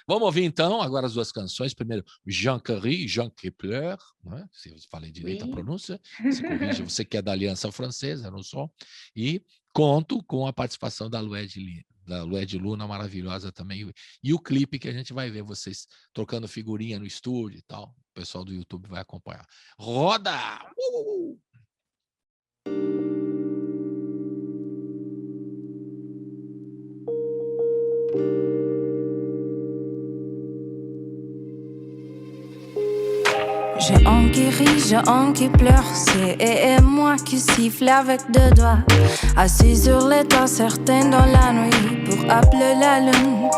Vamos ouvir então agora as duas canções. Primeiro, Jean Kepler, né? Se eu falei direito a pronúncia, se corrija, você que é da Aliança Francesa, eu não sou. E conto com a participação da Lued Luna, maravilhosa também. E o clipe que a gente vai ver vocês trocando figurinha no estúdio e tal. O pessoal do YouTube vai acompanhar. Roda! J'ai qui rit, j'ai un qui pleure. C'est et moi qui siffle avec deux doigts. Assis sur les toits, certains dans la nuit pour appeler la lune.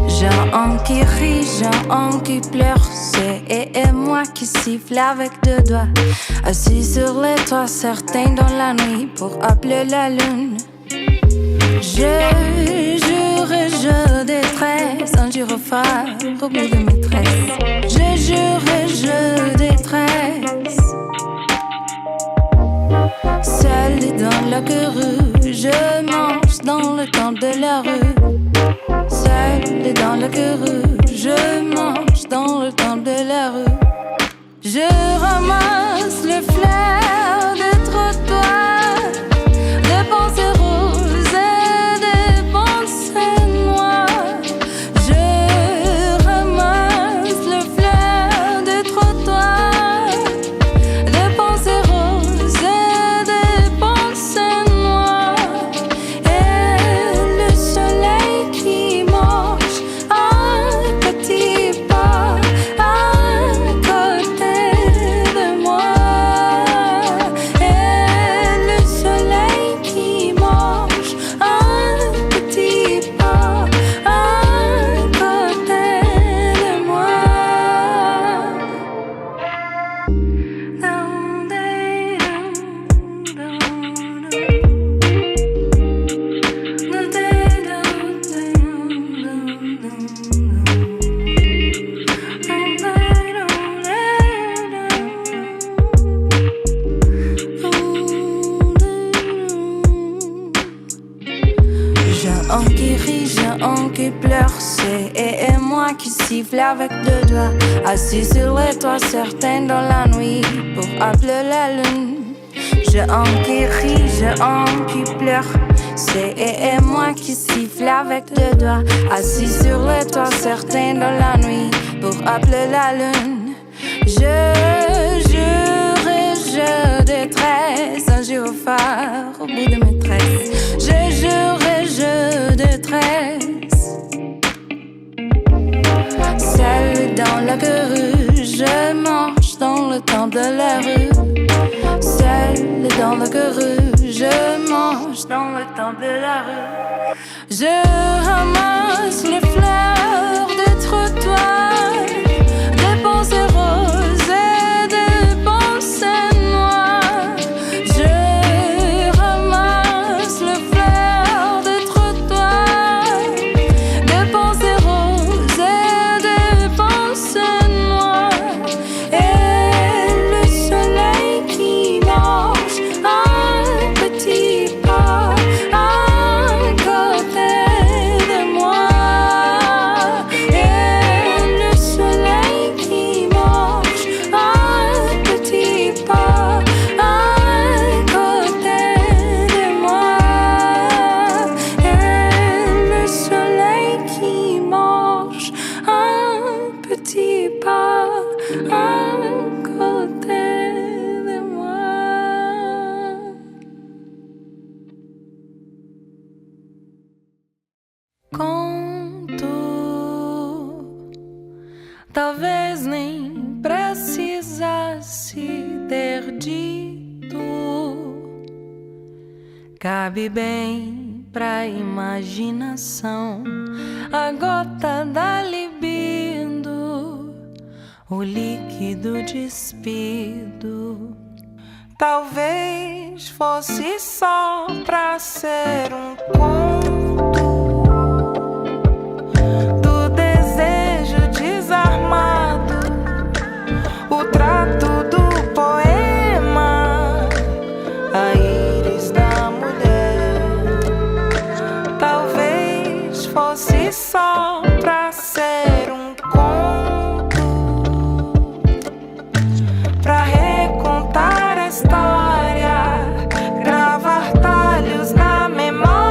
J'ai un qui rit, j'ai un qui pleure. C'est et moi qui siffle avec deux doigts. Assis sur les toits, certains dans la nuit pour appeler la lune. Je jure et je détresse un gyrophare au bout de mes tresses. Je jure et je détresse. Seul dans la rue, je mange dans le temps de la rue. Seul dans la rue, je mange dans le temps de la rue. Je ramasse les fleurs des trottoirs, des pensées roses et des pensées noires. Je ramasse les fleurs des trottoirs, des pensées roses et des pensées noires. Et le soleil qui mange un petit pas à côté de moi. Et le soleil qui mange un petit pas à côté de moi. J'ai un qui rit, j'ai un qui pleure. C'est et moi qui siffle avec deux doigts. Assis sur les toits, certains dans la nuit pour appeler la lune. J'ai un qui rit, j'ai un qui pleure. C'est et moi qui siffle avec deux doigts. Assis sur les toits, certains dans la nuit pour appeler la lune. Je jure et je détresse un gyrophare au bout de mes tresses. Je jure et je détresse. Seul dans la rue, je marche dans le temps de la rue. Seul dans la rue, je marche dans le temps de la rue. Je ramasse les fleurs des trottoirs, des pensées roses et des pensées noires. Je ramasse les fleurs des trottoirs, des pensées roses et des pensées noires. Et le soleil qui marche un petit pas à côté de moi. Et le soleil qui marche un petit pas à côté de moi. Et le soleil qui marche un petit pas à côté de moi. Conto, talvez nem precisasse ter dito. Cabe bem pra imaginação a gota da libido, o líquido despido. Talvez fosse só pra ser um conto do desejo desarmado, o trato do poema, a íris da mulher. Talvez fosse só pra ser um conto, pra recontar a história, gravar talhos na memória.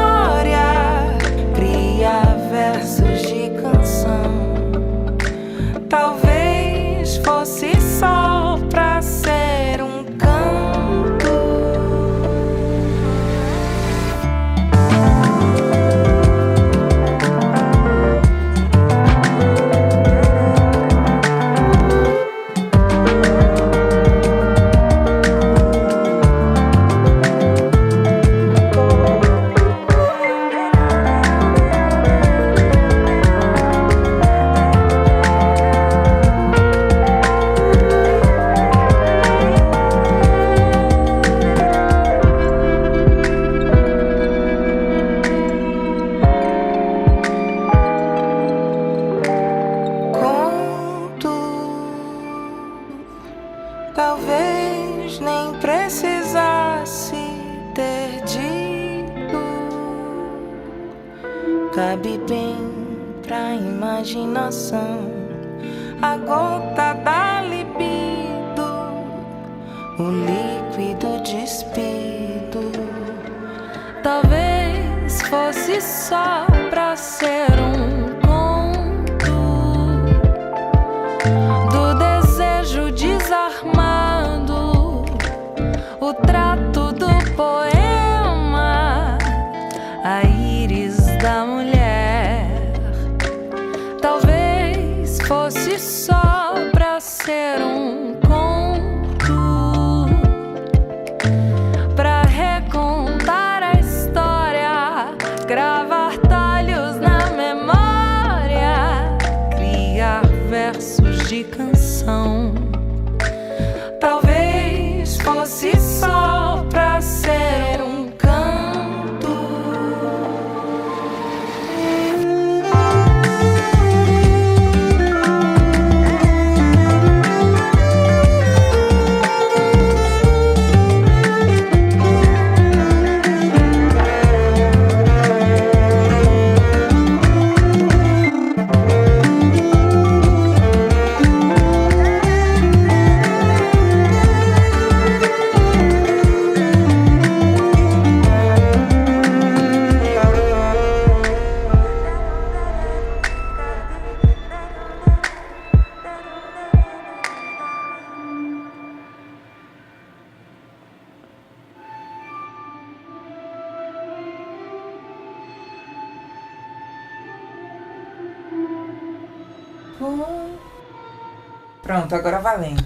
cabe bem pra imaginação, a gota da libido, o líquido despido. Talvez fosse só pra ser um conto do desejo desarmado, o trato do poema, a íris da mulher. Talvez fosse só pra ser um conto, pra recontar a história, gravar talhos na memória, criar versos de canção. Talvez fosse só pra ser um canto. Pronto, agora valendo.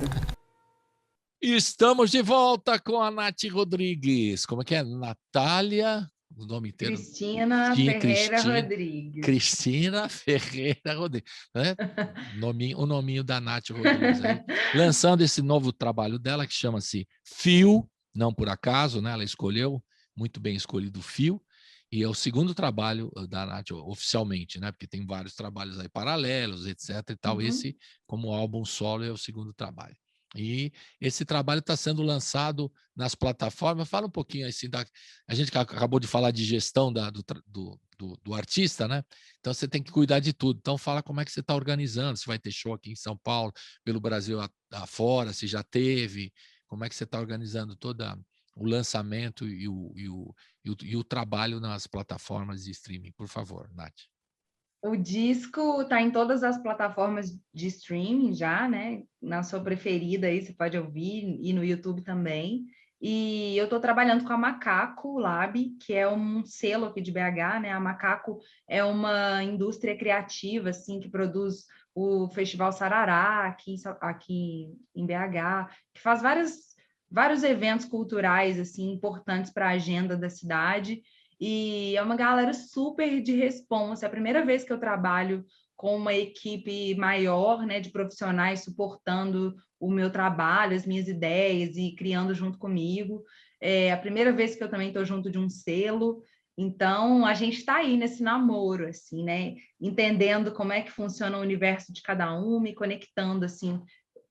Estamos de volta com a Nath Rodrigues. Como é que é? Natália, o nome inteiro? Cristina Ferreira Rodrigues. Cristina Ferreira Rodrigues. Né? O nominho da Nath Rodrigues aí. Lançando esse novo trabalho dela, que chama-se Fio, não por acaso, né? Ela escolheu, muito bem escolhido, Fio. E é o segundo trabalho da Nath, oficialmente, né? Porque tem vários trabalhos aí paralelos, etc. e tal. Esse, como álbum solo, é o segundo trabalho. E esse trabalho está sendo lançado nas plataformas. Fala um pouquinho assim, a gente acabou de falar de gestão do artista, né? Então você tem que cuidar de tudo. Então fala como é que você está organizando, se vai ter show aqui em São Paulo, pelo Brasil afora, se já teve, como é que você está organizando toda o lançamento e o trabalho nas plataformas de streaming, por favor, Nath. O disco está em todas as plataformas de streaming já, né? Na sua preferida aí, você pode ouvir, e no YouTube também. E eu estou trabalhando com a Macaco Lab, que é um selo aqui de BH, né? A Macaco é uma indústria criativa, assim, que produz o Festival Sarará aqui em BH, que faz vários eventos culturais, assim, importantes para a agenda da cidade. E é uma galera super de responsa. É a primeira vez que eu trabalho com uma equipe maior, né, de profissionais suportando o meu trabalho, as minhas ideias e criando junto comigo. É a primeira vez que eu também estou junto de um selo. Então, a gente está aí nesse namoro, assim, né, entendendo como é que funciona o universo de cada um e conectando, assim,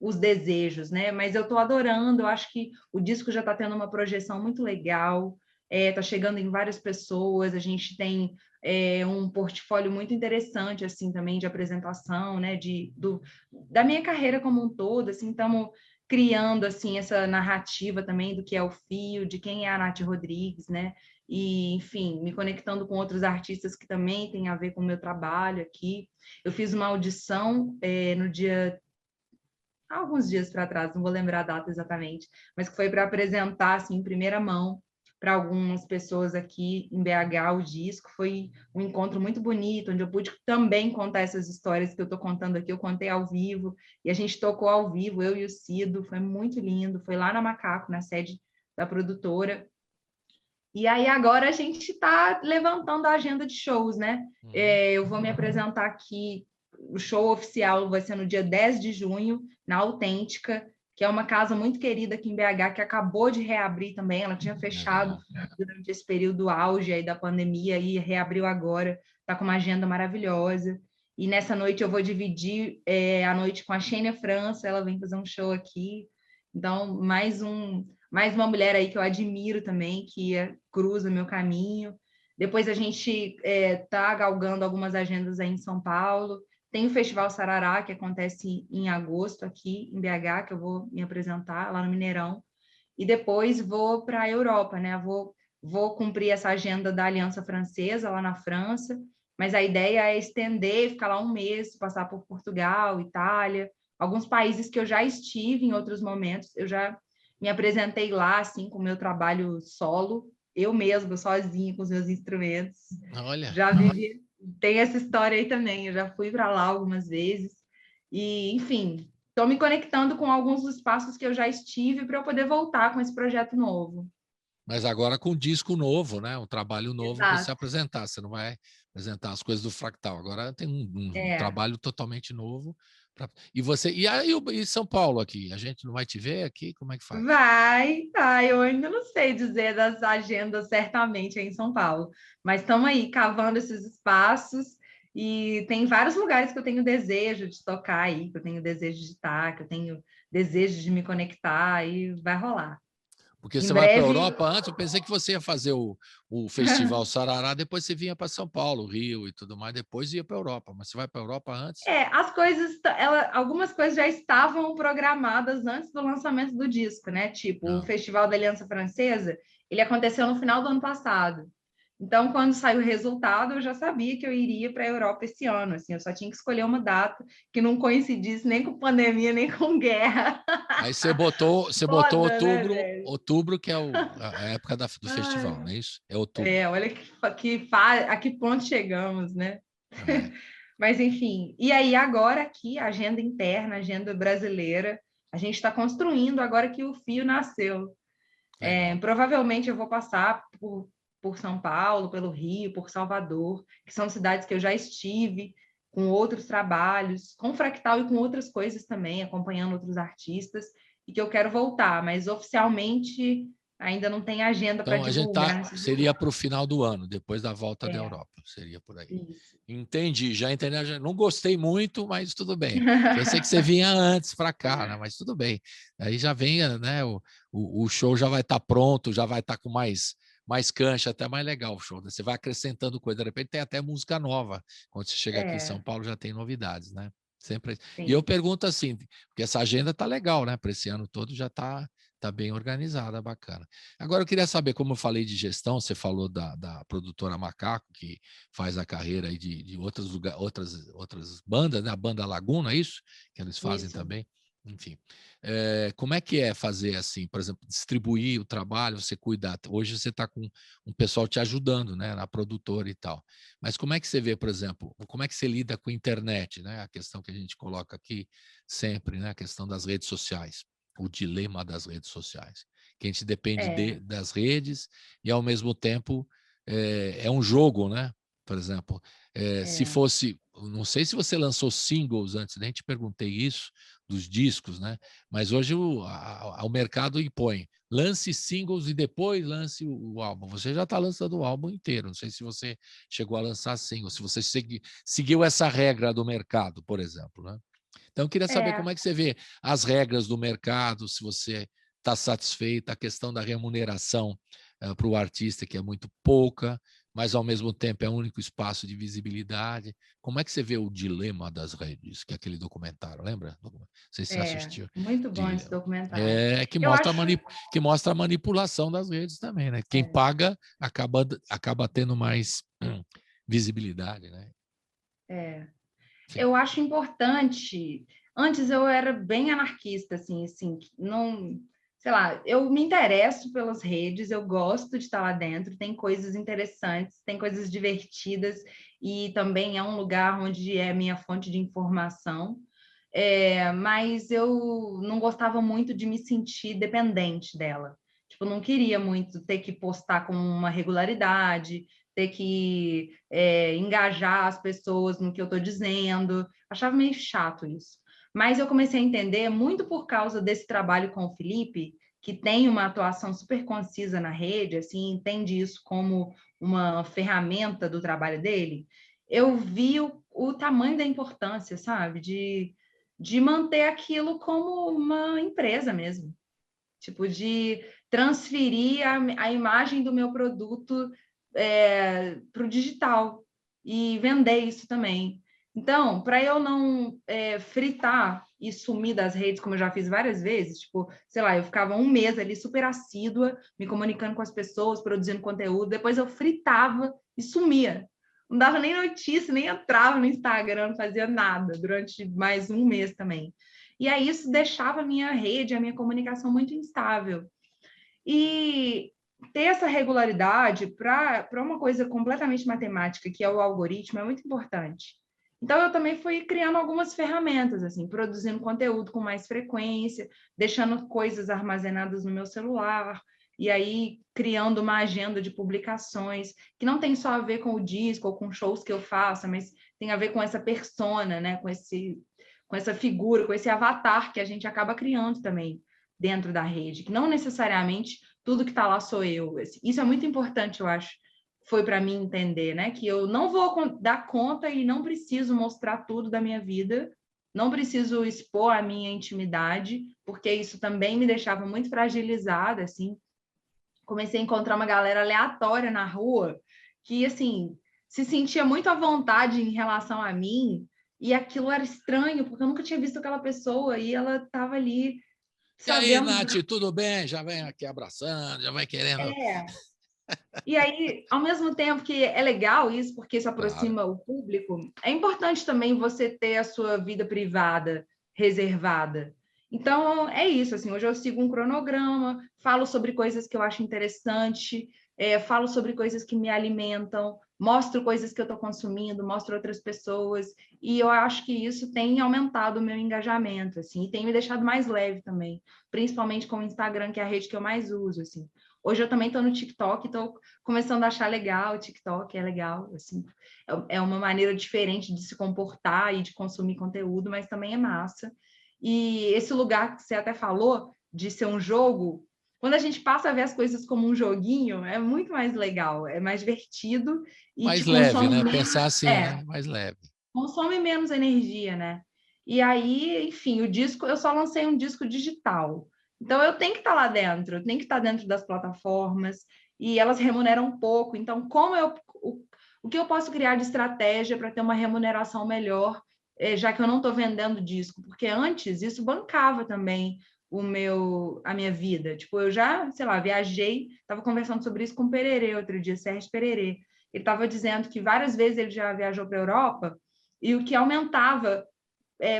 os desejos, né? Mas eu estou adorando, eu acho que o disco já está tendo uma projeção muito legal. Está chegando em várias pessoas, a gente tem um portfólio muito interessante, assim, também de apresentação, né, da minha carreira como um todo, assim, estamos criando, assim, essa narrativa também do que é o Fio, de quem é a Nath Rodrigues, né, e, enfim, me conectando com outros artistas que também têm a ver com o meu trabalho aqui. Eu fiz uma audição no dia... alguns dias para trás, não vou lembrar a data exatamente, mas que foi para apresentar, assim, em primeira mão, para algumas pessoas aqui em BH o disco. Foi um encontro muito bonito, onde eu pude também contar essas histórias que eu estou contando aqui. Eu contei ao vivo, e a gente tocou ao vivo, eu e o Cido, foi muito lindo, foi lá na Macaco, na sede da produtora. E aí agora a gente está levantando a agenda de shows, né? Eu vou me apresentar aqui, o show oficial vai ser no dia 10 de junho, na Autêntica, que é uma casa muito querida aqui em BH, que acabou de reabrir também. Ela tinha fechado durante esse período auge aí da pandemia e reabriu agora, está com uma agenda maravilhosa. E nessa noite eu vou dividir a noite com a Xênia França, ela vem fazer um show aqui. Então, mais uma mulher aí que eu admiro também, que cruza meu caminho. Depois a gente está galgando algumas agendas aí em São Paulo. Tem o Festival Sarará, que acontece em agosto aqui em BH, que eu vou me apresentar lá no Mineirão. E depois vou para a Europa, né? Vou cumprir essa agenda da Aliança Francesa lá na França, mas a ideia é estender, ficar lá um mês, passar por Portugal, Itália, alguns países que eu já estive em outros momentos. Eu já me apresentei lá, assim, com o meu trabalho solo, eu mesma, sozinha, com os meus instrumentos. Olha. Já vivi, tem essa história aí também, eu já fui para lá algumas vezes. E, enfim, estou me conectando com alguns dos espaços que eu já estive para eu poder voltar com esse projeto novo. Mas agora com um disco novo, né? Um trabalho novo para se Exato. apresentar. Você não vai apresentar as coisas do Fractal. Agora tem um trabalho totalmente novo. E você e São Paulo aqui? A gente não vai te ver aqui? Como é que faz? Vai, eu ainda não sei dizer das agendas certamente aí em São Paulo, mas estamos aí cavando esses espaços e tem vários lugares que eu tenho desejo de tocar aí, que eu tenho desejo de estar, que eu tenho desejo de me conectar e vai rolar. Porque Em você vai para a breve... Europa antes, eu pensei que você ia fazer o Festival Sarará, depois você vinha para São Paulo, Rio e tudo mais, depois ia para a Europa. Mas você vai para a Europa antes? As coisas, algumas coisas já estavam programadas antes do lançamento do disco, né? Tipo, o Festival da Aliança Francesa, ele aconteceu no final do ano passado. Então, quando saiu o resultado, eu já sabia que eu iria para a Europa esse ano. Assim, eu só tinha que escolher uma data que não coincidisse nem com pandemia, nem com guerra. Aí você botou outubro, né, outubro, que é a época do festival, não é isso? É outubro. Olha a que ponto chegamos, né? É. Mas, enfim. E aí, agora aqui, agenda interna, agenda brasileira, a gente está construindo agora que o Fio nasceu. Provavelmente eu vou passar por São Paulo, pelo Rio, por Salvador, que são cidades que eu já estive com outros trabalhos, com Fractal e com outras coisas também, acompanhando outros artistas, e que eu quero voltar, mas oficialmente ainda não tem agenda para Então, a gente divulgar. seria para o final do ano, depois da volta da Europa. Seria por aí. Isso. Entendi, já entendi. Já não gostei muito, mas tudo bem. Pensei que você vinha antes para cá, né? Mas tudo bem. Aí já vem, né? O show já vai estar pronto, já vai estar com mais cancha, até mais legal o show. Você vai acrescentando coisa, de repente tem até música nova. Quando você chega aqui em São Paulo, já tem novidades, né? Sempre. Sim. E eu pergunto assim, porque essa agenda tá legal, né? Para esse ano todo já tá bem organizada, bacana. Agora eu queria saber, como eu falei de gestão, você falou da produtora Macaco, que faz a carreira aí de outras bandas, né? A banda Laguna, é isso? Que eles fazem Isso. também. Enfim, como é que é fazer assim, por exemplo, distribuir o trabalho, você cuidar? Hoje você está com um pessoal te ajudando, né, na produtora e tal. Mas como é que você vê, por exemplo, como é que você lida com a internet, né? A questão que a gente coloca aqui sempre, né? A questão das redes sociais, o dilema das redes sociais, que a gente depende das redes e ao mesmo tempo é um jogo, né? Por exemplo, se fosse, não sei se você lançou singles antes, nem te perguntei isso, dos discos, né? Mas hoje o mercado impõe, lance singles e depois lance o álbum. Você já está lançando o álbum inteiro, não sei se você chegou a lançar singles, se você seguiu essa regra do mercado, por exemplo, né? Então, eu queria saber como é que você vê as regras do mercado, se você está satisfeita, a questão da remuneração para o artista, que é muito pouca, mas ao mesmo tempo é o único espaço de visibilidade. Como é que você vê o dilema das redes, que é aquele documentário, lembra? Não sei se você assistiu. Muito bom esse documentário. Que mostra a manipulação das redes também, né? Quem paga acaba tendo mais visibilidade, né? Eu acho importante. Antes eu era bem anarquista, assim, não, sei lá, eu me interesso pelas redes, eu gosto de estar lá dentro, tem coisas interessantes, tem coisas divertidas, e também é um lugar onde é minha fonte de informação, mas eu não gostava muito de me sentir dependente dela. Tipo, não queria muito ter que postar com uma regularidade, ter que engajar as pessoas no que eu estou dizendo. Achava meio chato isso. Mas eu comecei a entender, muito por causa desse trabalho com o Felipe, que tem uma atuação super concisa na rede, assim, entende isso como uma ferramenta do trabalho dele, eu vi o tamanho da importância, sabe? De manter aquilo como uma empresa mesmo. Tipo, de transferir a imagem do meu produto para o digital e vender isso também. Então, para eu não fritar e sumir das redes, como eu já fiz várias vezes, tipo, sei lá, eu ficava um mês ali super assídua, me comunicando com as pessoas, produzindo conteúdo, depois eu fritava e sumia. Não dava nem notícia, nem entrava no Instagram, não fazia nada durante mais um mês também. E aí isso deixava a minha rede, a minha comunicação muito instável. E ter essa regularidade para uma coisa completamente matemática, que é o algoritmo, é muito importante. Então, eu também fui criando algumas ferramentas, assim, produzindo conteúdo com mais frequência, deixando coisas armazenadas no meu celular, e aí criando uma agenda de publicações, que não tem só a ver com o disco ou com shows que eu faça, mas tem a ver com essa persona, né? Com essa figura, com esse avatar que a gente acaba criando também dentro da rede, que não necessariamente tudo que está lá sou eu. Isso é muito importante, eu acho, foi para mim entender, né? Que eu não vou dar conta e não preciso mostrar tudo da minha vida, não preciso expor a minha intimidade, porque isso também me deixava muito fragilizada, assim. Comecei a encontrar uma galera aleatória na rua que, assim, se sentia muito à vontade em relação a mim, e aquilo era estranho, porque eu nunca tinha visto aquela pessoa e ela estava ali E aí, Nath, tudo bem? Já vem aqui abraçando, já vai querendo... E aí, ao mesmo tempo que é legal isso, porque isso aproxima o público, é importante também você ter a sua vida privada reservada. Então, é isso, assim, hoje eu sigo um cronograma, falo sobre coisas que eu acho interessante, falo sobre coisas que me alimentam, mostro coisas que eu estou consumindo, mostro outras pessoas, e eu acho que isso tem aumentado o meu engajamento, assim, e tem me deixado mais leve também, principalmente com o Instagram, que é a rede que eu mais uso, assim. Hoje eu também estou no TikTok, estou começando a achar legal, o TikTok é legal, assim, é uma maneira diferente de se comportar e de consumir conteúdo, mas também é massa. E esse lugar que você até falou, de ser um jogo, quando a gente passa a ver as coisas como um joguinho, é muito mais legal, é mais divertido e mais te leve, consome né? menos, Pensar assim, né? Mais leve. Consome menos energia, né? E aí, enfim, o disco, eu só lancei um disco digital. Então, eu tenho que estar lá dentro, eu tenho que estar dentro das plataformas, e elas remuneram pouco. Então, o que eu posso criar de estratégia para ter uma remuneração melhor, já que eu não estou vendendo disco? Porque antes isso bancava também a minha vida. Tipo, eu já, sei lá, viajei, estava conversando sobre isso com o Pererê outro dia, Sérgio Pererê. Ele estava dizendo que várias vezes ele já viajou para a Europa, e o que aumentava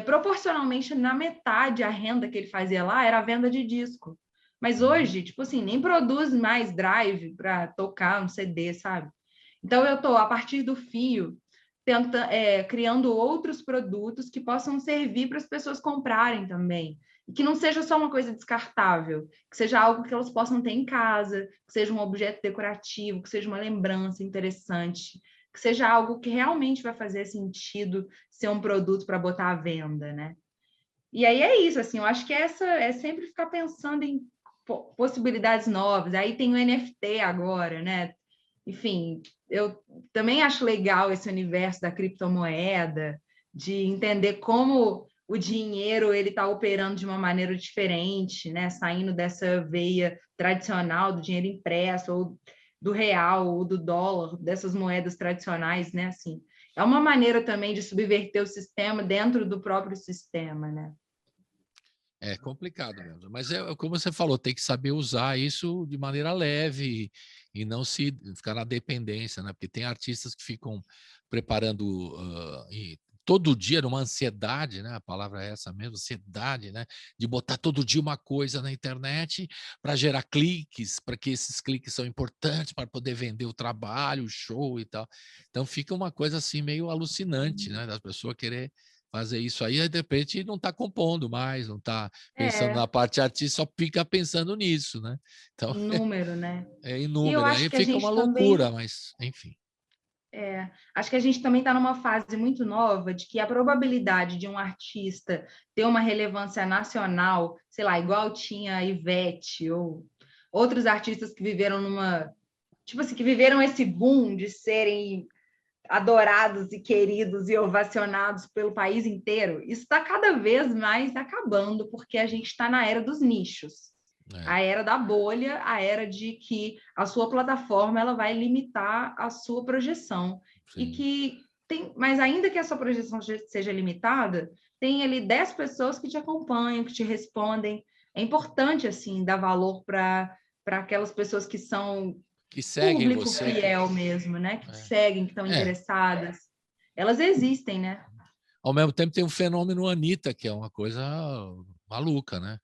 proporcionalmente na metade a renda que ele fazia lá era a venda de disco. Mas hoje, tipo assim, nem produz mais drive para tocar um CD, sabe? Então eu estou, a partir do Fio, criando outros produtos que possam servir para as pessoas comprarem também. E que não seja só uma coisa descartável, que seja algo que elas possam ter em casa, que seja um objeto decorativo, que seja uma lembrança interessante, que seja algo que realmente vai fazer sentido ser um produto para botar à venda, né? E aí é isso, assim, eu acho que essa é sempre ficar pensando em possibilidades novas. Aí tem o NFT agora, né? Enfim, eu também acho legal esse universo da criptomoeda, de entender como o dinheiro ele está operando de uma maneira diferente, né? Saindo dessa veia tradicional do dinheiro impresso ou do real ou do dólar, dessas moedas tradicionais, né? Assim, é uma maneira também de subverter o sistema dentro do próprio sistema, né? É complicado mesmo, mas como você falou, tem que saber usar isso de maneira leve e não se ficar na dependência, né? Porque tem artistas que ficam preparando todo dia numa ansiedade, né? A palavra é essa mesmo, ansiedade, né? De botar todo dia uma coisa na internet para gerar cliques, para que esses cliques são importantes para poder vender o trabalho, o show e tal. Então fica uma coisa assim meio alucinante, né? Das pessoas querer fazer isso aí de repente não está compondo mais, não está pensando na parte artística, só fica pensando nisso, né? Então, número, né? é em E eu número, acho aí que a fica uma gente loucura, também... mas enfim. Acho que a gente também está numa fase muito nova de que a probabilidade de um artista ter uma relevância nacional, sei lá, igual tinha a Ivete ou outros artistas que viveram tipo assim, que viveram esse boom de serem adorados e queridos e ovacionados pelo país inteiro, isso está cada vez mais acabando, porque a gente está na era dos nichos. A era da bolha, a era de que a sua plataforma ela vai limitar a sua projeção. Sim. E que mas ainda que a sua projeção seja limitada, tem ali 10 pessoas que te acompanham, que te respondem. É importante, assim, dar valor para aquelas pessoas que são que seguem público você. fiel mesmo, né? Que seguem, que estão interessadas. Elas existem, né? Ao mesmo tempo tem o fenômeno Anitta, que é uma coisa maluca, né?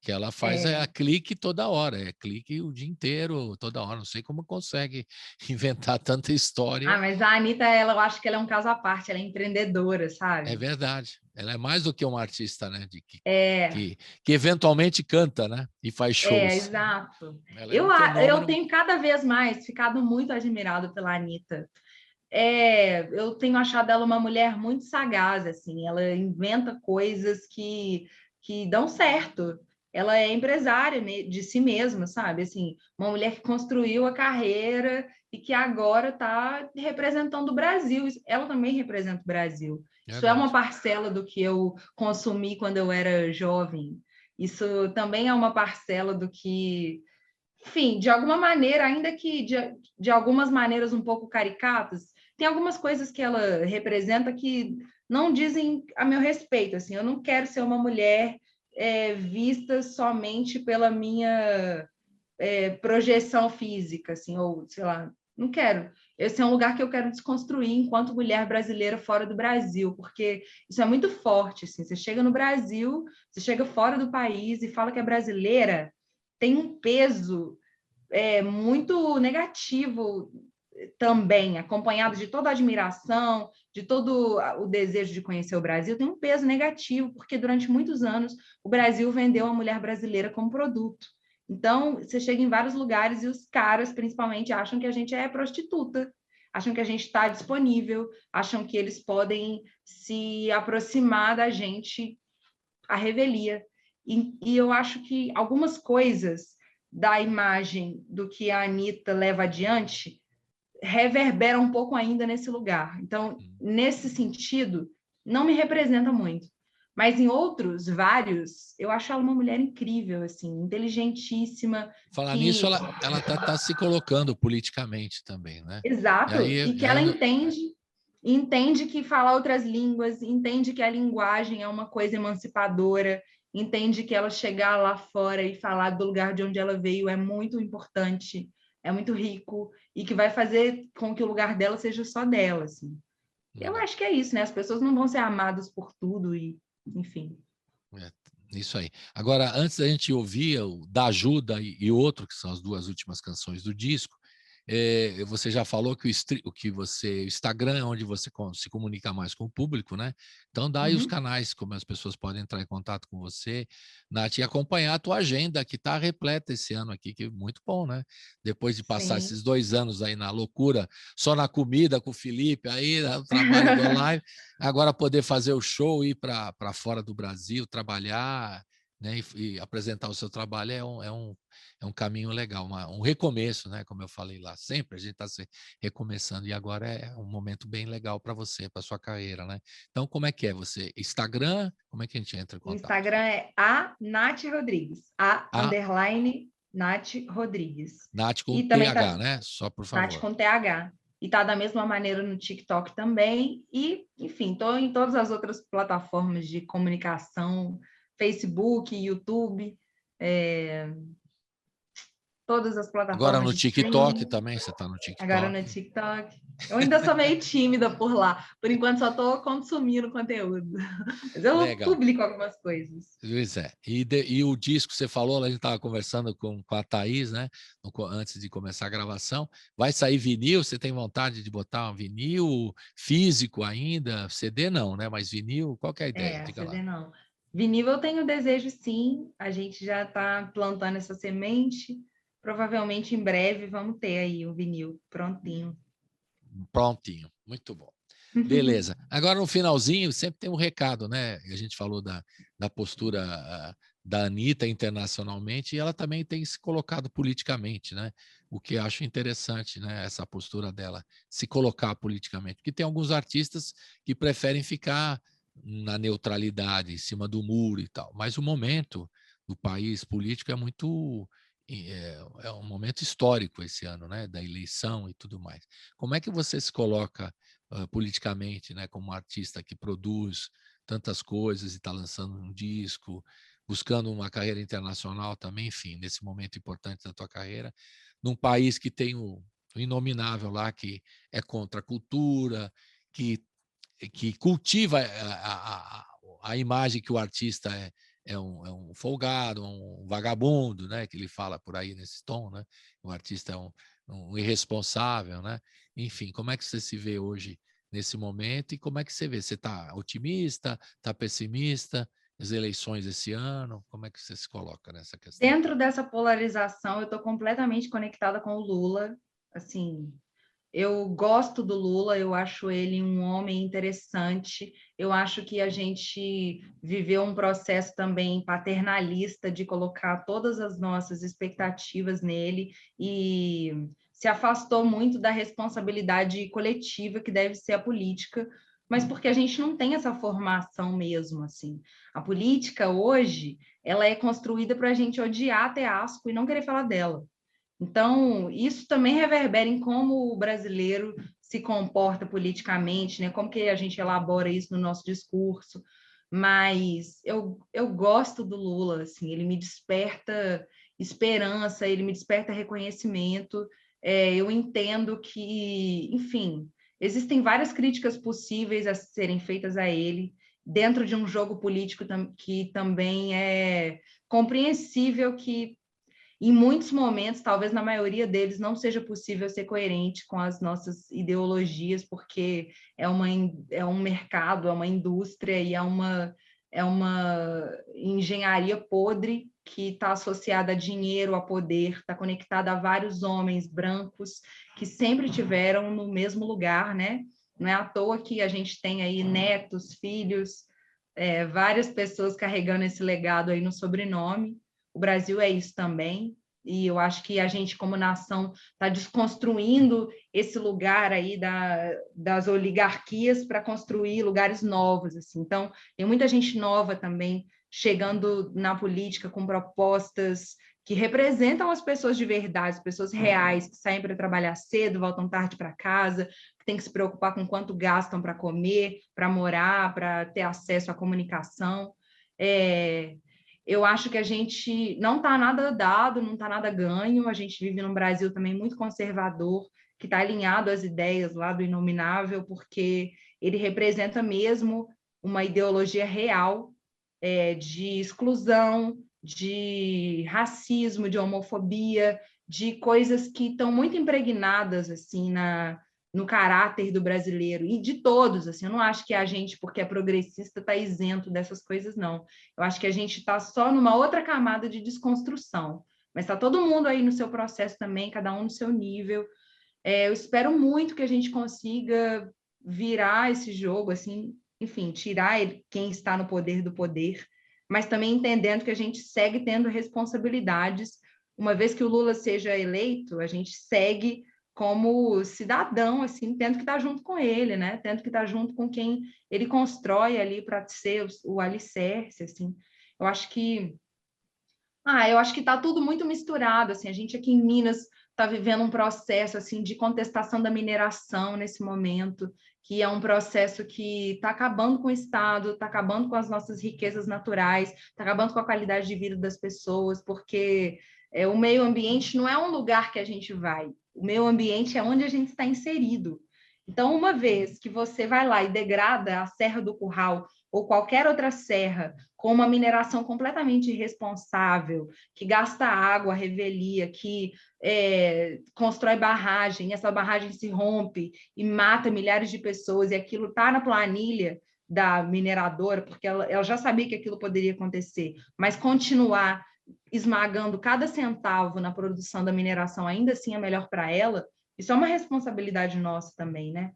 Que ela faz clique toda hora, clique o dia inteiro, toda hora. Não sei como consegue inventar tanta história. Mas a Anitta, eu acho que ela é um caso à parte, ela é empreendedora, sabe? É verdade. Ela é mais do que uma artista, né? Que eventualmente canta, né? E faz shows. Exato. Fenômeno... Eu tenho cada vez mais ficado muito admirado pela Anitta. Eu tenho achado ela uma mulher muito sagaz, assim. Ela inventa coisas que dão certo. Ela é empresária de si mesma, sabe? Assim, uma mulher que construiu a carreira e que agora está representando o Brasil. Ela também representa o Brasil. Isso é uma parcela do que eu consumi quando eu era jovem. Isso também é uma parcela do que, enfim, de alguma maneira, ainda que de algumas maneiras um pouco caricatas, tem algumas coisas que ela representa que não dizem a meu respeito. Assim, eu não quero ser uma mulher vista somente pela minha projeção física, assim, ou sei lá, não quero. Esse é um lugar que eu quero desconstruir enquanto mulher brasileira fora do Brasil, porque isso é muito forte. Assim, você chega no Brasil, você chega fora do país e fala que é brasileira, tem um peso muito negativo também, acompanhado de toda a admiração, de todo o desejo de conhecer o Brasil, tem um peso negativo, porque durante muitos anos o Brasil vendeu a mulher brasileira como produto. Então, você chega em vários lugares e os caras, principalmente, acham que a gente é prostituta, acham que a gente está disponível, acham que eles podem se aproximar da gente à revelia. E eu acho que algumas coisas da imagem do que a Anitta leva adiante reverbera um pouco ainda nesse lugar. Então, nesse sentido, não me representa muito. Mas em outros, vários, eu acho ela uma mulher incrível, assim, inteligentíssima. Falar nisso, ela tá se colocando politicamente também, né? Exato, e que ela entende que falar outras línguas, entende que a linguagem é uma coisa emancipadora, entende que ela chegar lá fora e falar do lugar de onde ela veio é muito importante, é muito rico, e que vai fazer com que o lugar dela seja só dela, assim. Eu acho que é isso, né? As pessoas não vão ser amadas por tudo e, enfim. Isso aí. Agora, antes da gente ouvir o Da Ajuda e outro, que são as duas últimas canções do disco, você já falou que o Instagram é onde você se comunica mais com o público, né? Então dá aí os canais, como as pessoas podem entrar em contato com você, Nath, e acompanhar a tua agenda, que está repleta esse ano aqui, que é muito bom, né? Depois de passar esses 2 anos aí na loucura, só na comida com o Felipe, aí no trabalho do live, agora poder fazer o show, ir para fora do Brasil, trabalhar, né? E apresentar o seu trabalho é um caminho legal, um recomeço, né? Como eu falei lá, sempre a gente está se recomeçando e agora é um momento bem legal para você, para sua carreira, né? Então, como é que é você? Instagram, como é que a gente entra em contato? O Instagram é Nath Rodrigues, _ Nath Rodrigues. Nath com TH, né? Só por favor. Nath com TH. E tá da mesma maneira no TikTok também. E, enfim, estou em todas as outras plataformas de comunicação, Facebook, YouTube, todas as plataformas. Agora no TikTok também, você está no TikTok? Agora no TikTok. Eu ainda sou meio tímida por lá. Por enquanto só estou consumindo conteúdo. Mas eu publico algumas coisas. Pois é. E o disco, você falou, a gente estava conversando com a Thaís, né? Antes de começar a gravação. Vai sair vinil? Você tem vontade de botar um vinil físico ainda? CD não, né? Mas vinil, qual que é a ideia? Diga CD lá. não. Vinil eu tenho desejo, sim. A gente já está plantando essa semente. Provavelmente em breve vamos ter aí o vinil prontinho. Prontinho, muito bom. Beleza. Agora no finalzinho sempre tem um recado, né? A gente falou da postura da Anitta internacionalmente e ela também tem se colocado politicamente, né? O que eu acho interessante, né? Essa postura dela, se colocar politicamente. Porque tem alguns artistas que preferem ficar na neutralidade, em cima do muro e tal. Mas o momento do país político é um momento histórico esse ano, né, da eleição e tudo mais. Como é que você se coloca politicamente, né, como artista que produz tantas coisas e está lançando um disco, buscando uma carreira internacional também, enfim, nesse momento importante da tua carreira, num país que tem o inominável lá, que é contra a cultura, que cultiva a imagem que o artista é um folgado, um vagabundo, né? Que ele fala por aí nesse tom, né? O artista é um irresponsável, né? Enfim, como é que você se vê hoje nesse momento e como é que você vê? Você está otimista, está pessimista? As eleições esse ano, como é que você se coloca nessa questão? Dentro dessa polarização, eu estou completamente conectada com o Lula, assim, eu gosto do Lula, eu acho ele um homem interessante. Eu acho que a gente viveu um processo também paternalista de colocar todas as nossas expectativas nele e se afastou muito da responsabilidade coletiva que deve ser a política, mas porque a gente não tem essa formação mesmo, assim. A política hoje, ela é construída para a gente odiar até asco e não querer falar dela. Então, isso também reverbera em como o brasileiro se comporta politicamente, né? Como que a gente elabora isso no nosso discurso. Mas eu gosto do Lula, assim, ele me desperta esperança, ele me desperta reconhecimento. Eu entendo que, enfim, existem várias críticas possíveis a serem feitas a ele, dentro de um jogo político que também é compreensível que em muitos momentos, talvez na maioria deles, não seja possível ser coerente com as nossas ideologias, porque é um mercado, é uma indústria e é uma engenharia podre que está associada a dinheiro, a poder, está conectada a vários homens brancos que sempre tiveram no mesmo lugar, né? Não é à toa que a gente tem aí netos, filhos, várias pessoas carregando esse legado aí no sobrenome. O Brasil é isso também, e eu acho que a gente, como nação, está desconstruindo esse lugar aí das oligarquias para construir lugares novos, assim. Então, tem muita gente nova também chegando na política com propostas que representam as pessoas de verdade, as pessoas reais, que saem para trabalhar cedo, voltam tarde para casa, que tem que se preocupar com quanto gastam para comer, para morar, para ter acesso à comunicação. Eu acho que a gente não está nada dado, não está nada ganho, a gente vive num Brasil também muito conservador, que está alinhado às ideias lá do Inominável, porque ele representa mesmo uma ideologia real de exclusão, de racismo, de homofobia, de coisas que estão muito impregnadas assim no caráter do brasileiro e de todos, assim, eu não acho que a gente, porque é progressista, está isento dessas coisas, não. Eu acho que a gente está só numa outra camada de desconstrução, mas está todo mundo aí no seu processo também, cada um no seu nível. Eu espero muito que a gente consiga virar esse jogo, assim, enfim, tirar quem está no poder do poder, mas também entendendo que a gente segue tendo responsabilidades. Uma vez que o Lula seja eleito, a gente segue como cidadão, assim, tendo que estar junto com ele, né? Tendo que estar junto com quem ele constrói ali para ser o alicerce, assim. Eu acho que está tudo muito misturado, assim. A gente aqui em Minas está vivendo um processo assim de contestação da mineração nesse momento, que é um processo que está acabando com o Estado, está acabando com as nossas riquezas naturais, está acabando com a qualidade de vida das pessoas, porque o meio ambiente não é um lugar que a gente vai, o meio ambiente é onde a gente está inserido. Então, uma vez que você vai lá e degrada a Serra do Curral ou qualquer outra serra com uma mineração completamente irresponsável, que gasta água, revelia, que constrói barragem, essa barragem se rompe e mata milhares de pessoas, e aquilo está na planilha da mineradora, porque ela já sabia que aquilo poderia acontecer, mas continuar esmagando cada centavo na produção da mineração ainda assim é melhor para ela, isso é uma responsabilidade nossa também, né?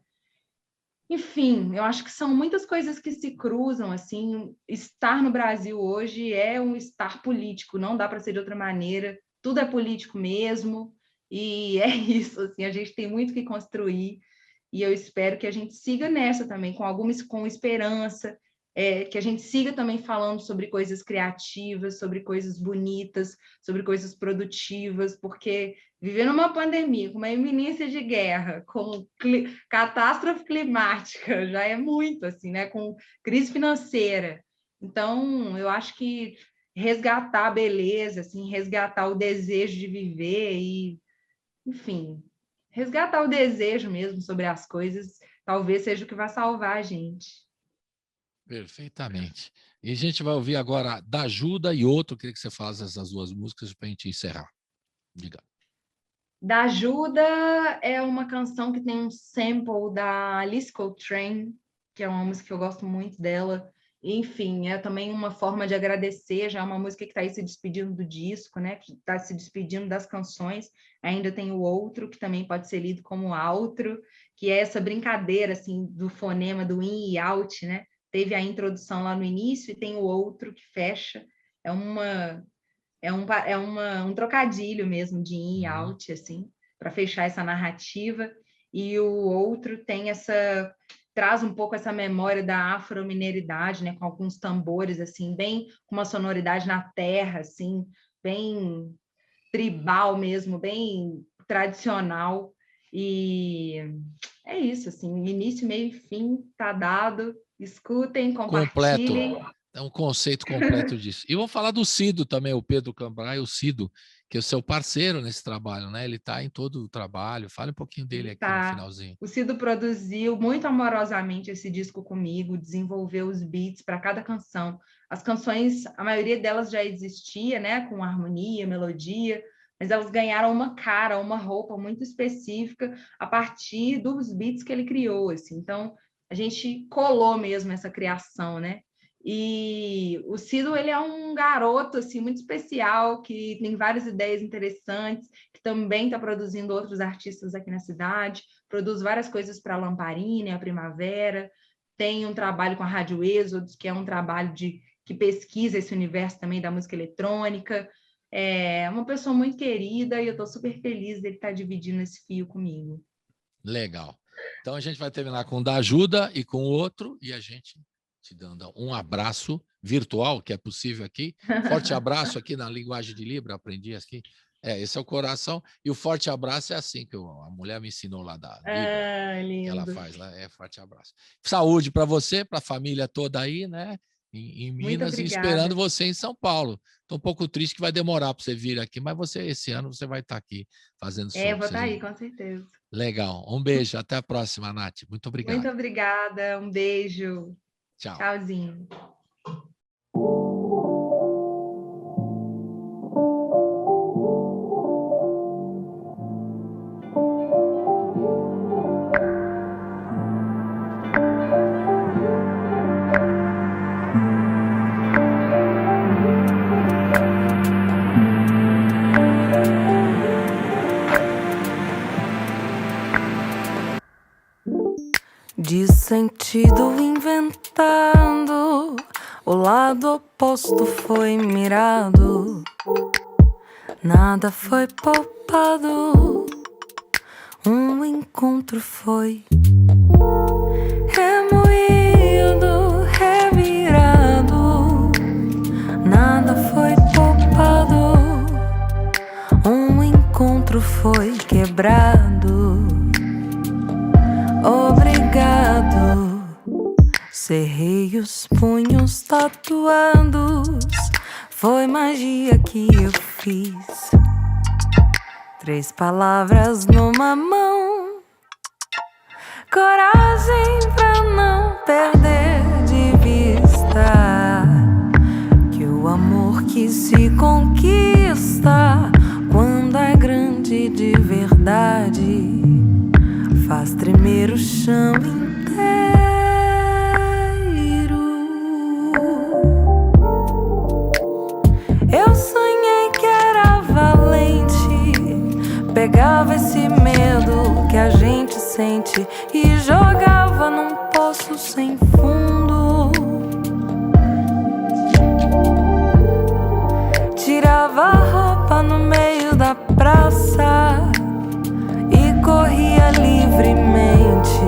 Enfim, eu acho que são muitas coisas que se cruzam, assim, estar no Brasil hoje é um estar político, não dá para ser de outra maneira, tudo é político mesmo, e é isso, assim, a gente tem muito que construir, e eu espero que a gente siga nessa também, com esperança, que a gente siga também falando sobre coisas criativas, sobre coisas bonitas, sobre coisas produtivas, porque viver numa pandemia, com uma iminência de guerra, com catástrofe climática, já é muito, assim, né? Com crise financeira. Então, eu acho que resgatar a beleza, assim, resgatar o desejo de viver e, enfim, resgatar o desejo mesmo sobre as coisas, talvez seja o que vai salvar a gente. Perfeitamente. E a gente vai ouvir agora Da Ajuda e Outro. Eu queria que você falasse essas duas músicas para a gente encerrar. Diga. Da Ajuda é uma canção que tem um sample da Alice Coltrane, que é uma música que eu gosto muito dela. Enfim, é também uma forma de agradecer, já é uma música que está aí se despedindo do disco, né? Que está se despedindo das canções. Ainda tem o Outro, que também pode ser lido como outro, que é essa brincadeira assim, do fonema do in e out, né? Teve a introdução lá no início e tem o Outro que fecha. Um trocadilho mesmo de in e out, assim, para fechar essa narrativa. E o Outro traz um pouco essa memória da afro-mineridade, né, com alguns tambores, assim, bem com uma sonoridade na terra, assim, bem tribal mesmo, bem tradicional. E é isso, assim, início, meio e fim, tá dado. Escutem, compartilhem. Completo. É um conceito completo disso. E vamos falar do Cido também, o Pedro Cambrai, o Cido, que é o seu parceiro nesse trabalho, né? Ele está em todo o trabalho. Fale um pouquinho dele aqui no finalzinho. O Cido produziu muito amorosamente esse disco comigo, desenvolveu os beats para cada canção. As canções, a maioria delas já existia, né? Com harmonia, melodia, mas elas ganharam uma cara, uma roupa muito específica a partir dos beats que ele criou, assim. Então, a gente colou mesmo essa criação, né? E o Cido, ele é um garoto assim, muito especial, que tem várias ideias interessantes, que também está produzindo outros artistas aqui na cidade, produz várias coisas para a Lamparina, a Primavera, tem um trabalho com a Rádio Êxodos, que é um trabalho que pesquisa esse universo também da música eletrônica. É uma pessoa muito querida e eu estou super feliz dele estar dividindo esse fio comigo. Legal. Então a gente vai terminar com o Da Ajuda e com o Outro, e a gente te dando um abraço virtual, que é possível aqui. Forte abraço aqui na linguagem de Libra, aprendi aqui. Esse é o coração. E o forte abraço é assim, que a mulher me ensinou lá da Libra, lindo. que ela faz lá, forte abraço. Saúde para você, para a família toda aí, né? Em Minas, e esperando você em São Paulo. Estou um pouco triste que vai demorar para você vir aqui, mas esse ano você vai estar aqui fazendo som. Eu vou estar aí, com certeza. Legal. Um beijo. Até a próxima, Nath. Muito obrigado. Muito obrigada. Um beijo. Tchau. Tchauzinho. De sentido inventado, o lado oposto foi mirado, nada foi poupado, um encontro foi remoído, revirado, nada foi poupado, um encontro foi quebrado. Obrigado. Cerrei os punhos tatuados, foi magia que eu fiz. 3 palavras numa mão, coragem pra não perder de vista que o amor que se conquista quando é grande de verdade faz tremer o chão inteiro. Eu sonhei que era valente, pegava esse medo que a gente sente e jogava num poço sem fundo. Tirava a roupa no meio da praça e corria livremente,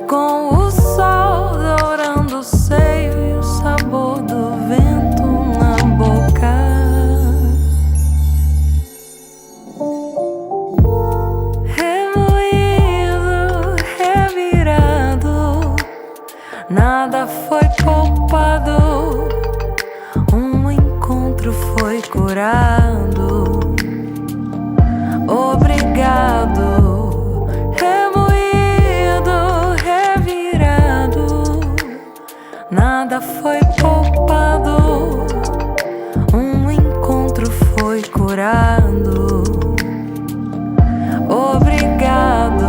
com o sol dourando o seio e o nada foi poupado, um encontro foi curado. Obrigado, remoído, revirado, nada foi poupado, um encontro foi curado. Obrigado,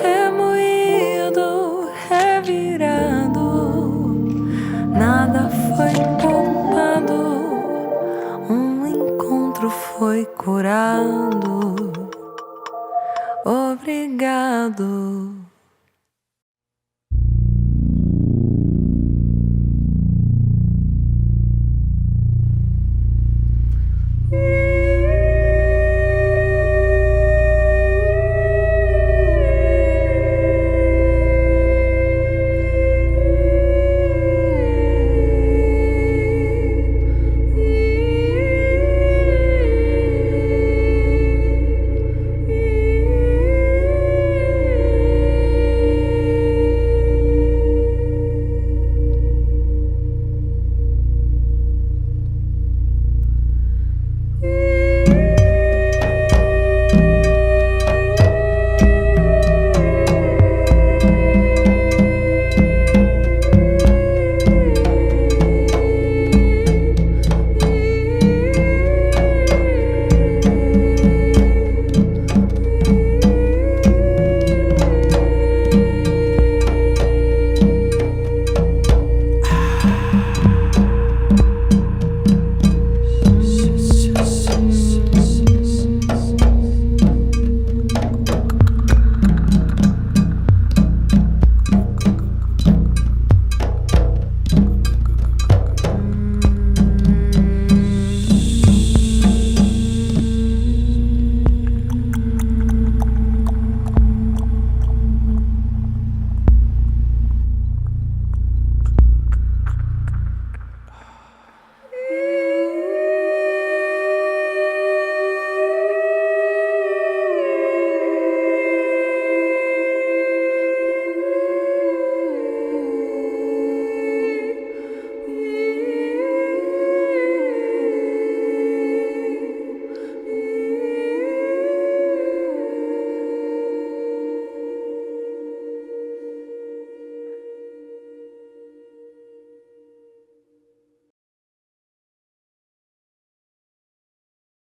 remoído, revirado, nada foi poupado, um encontro foi curado. Obrigado.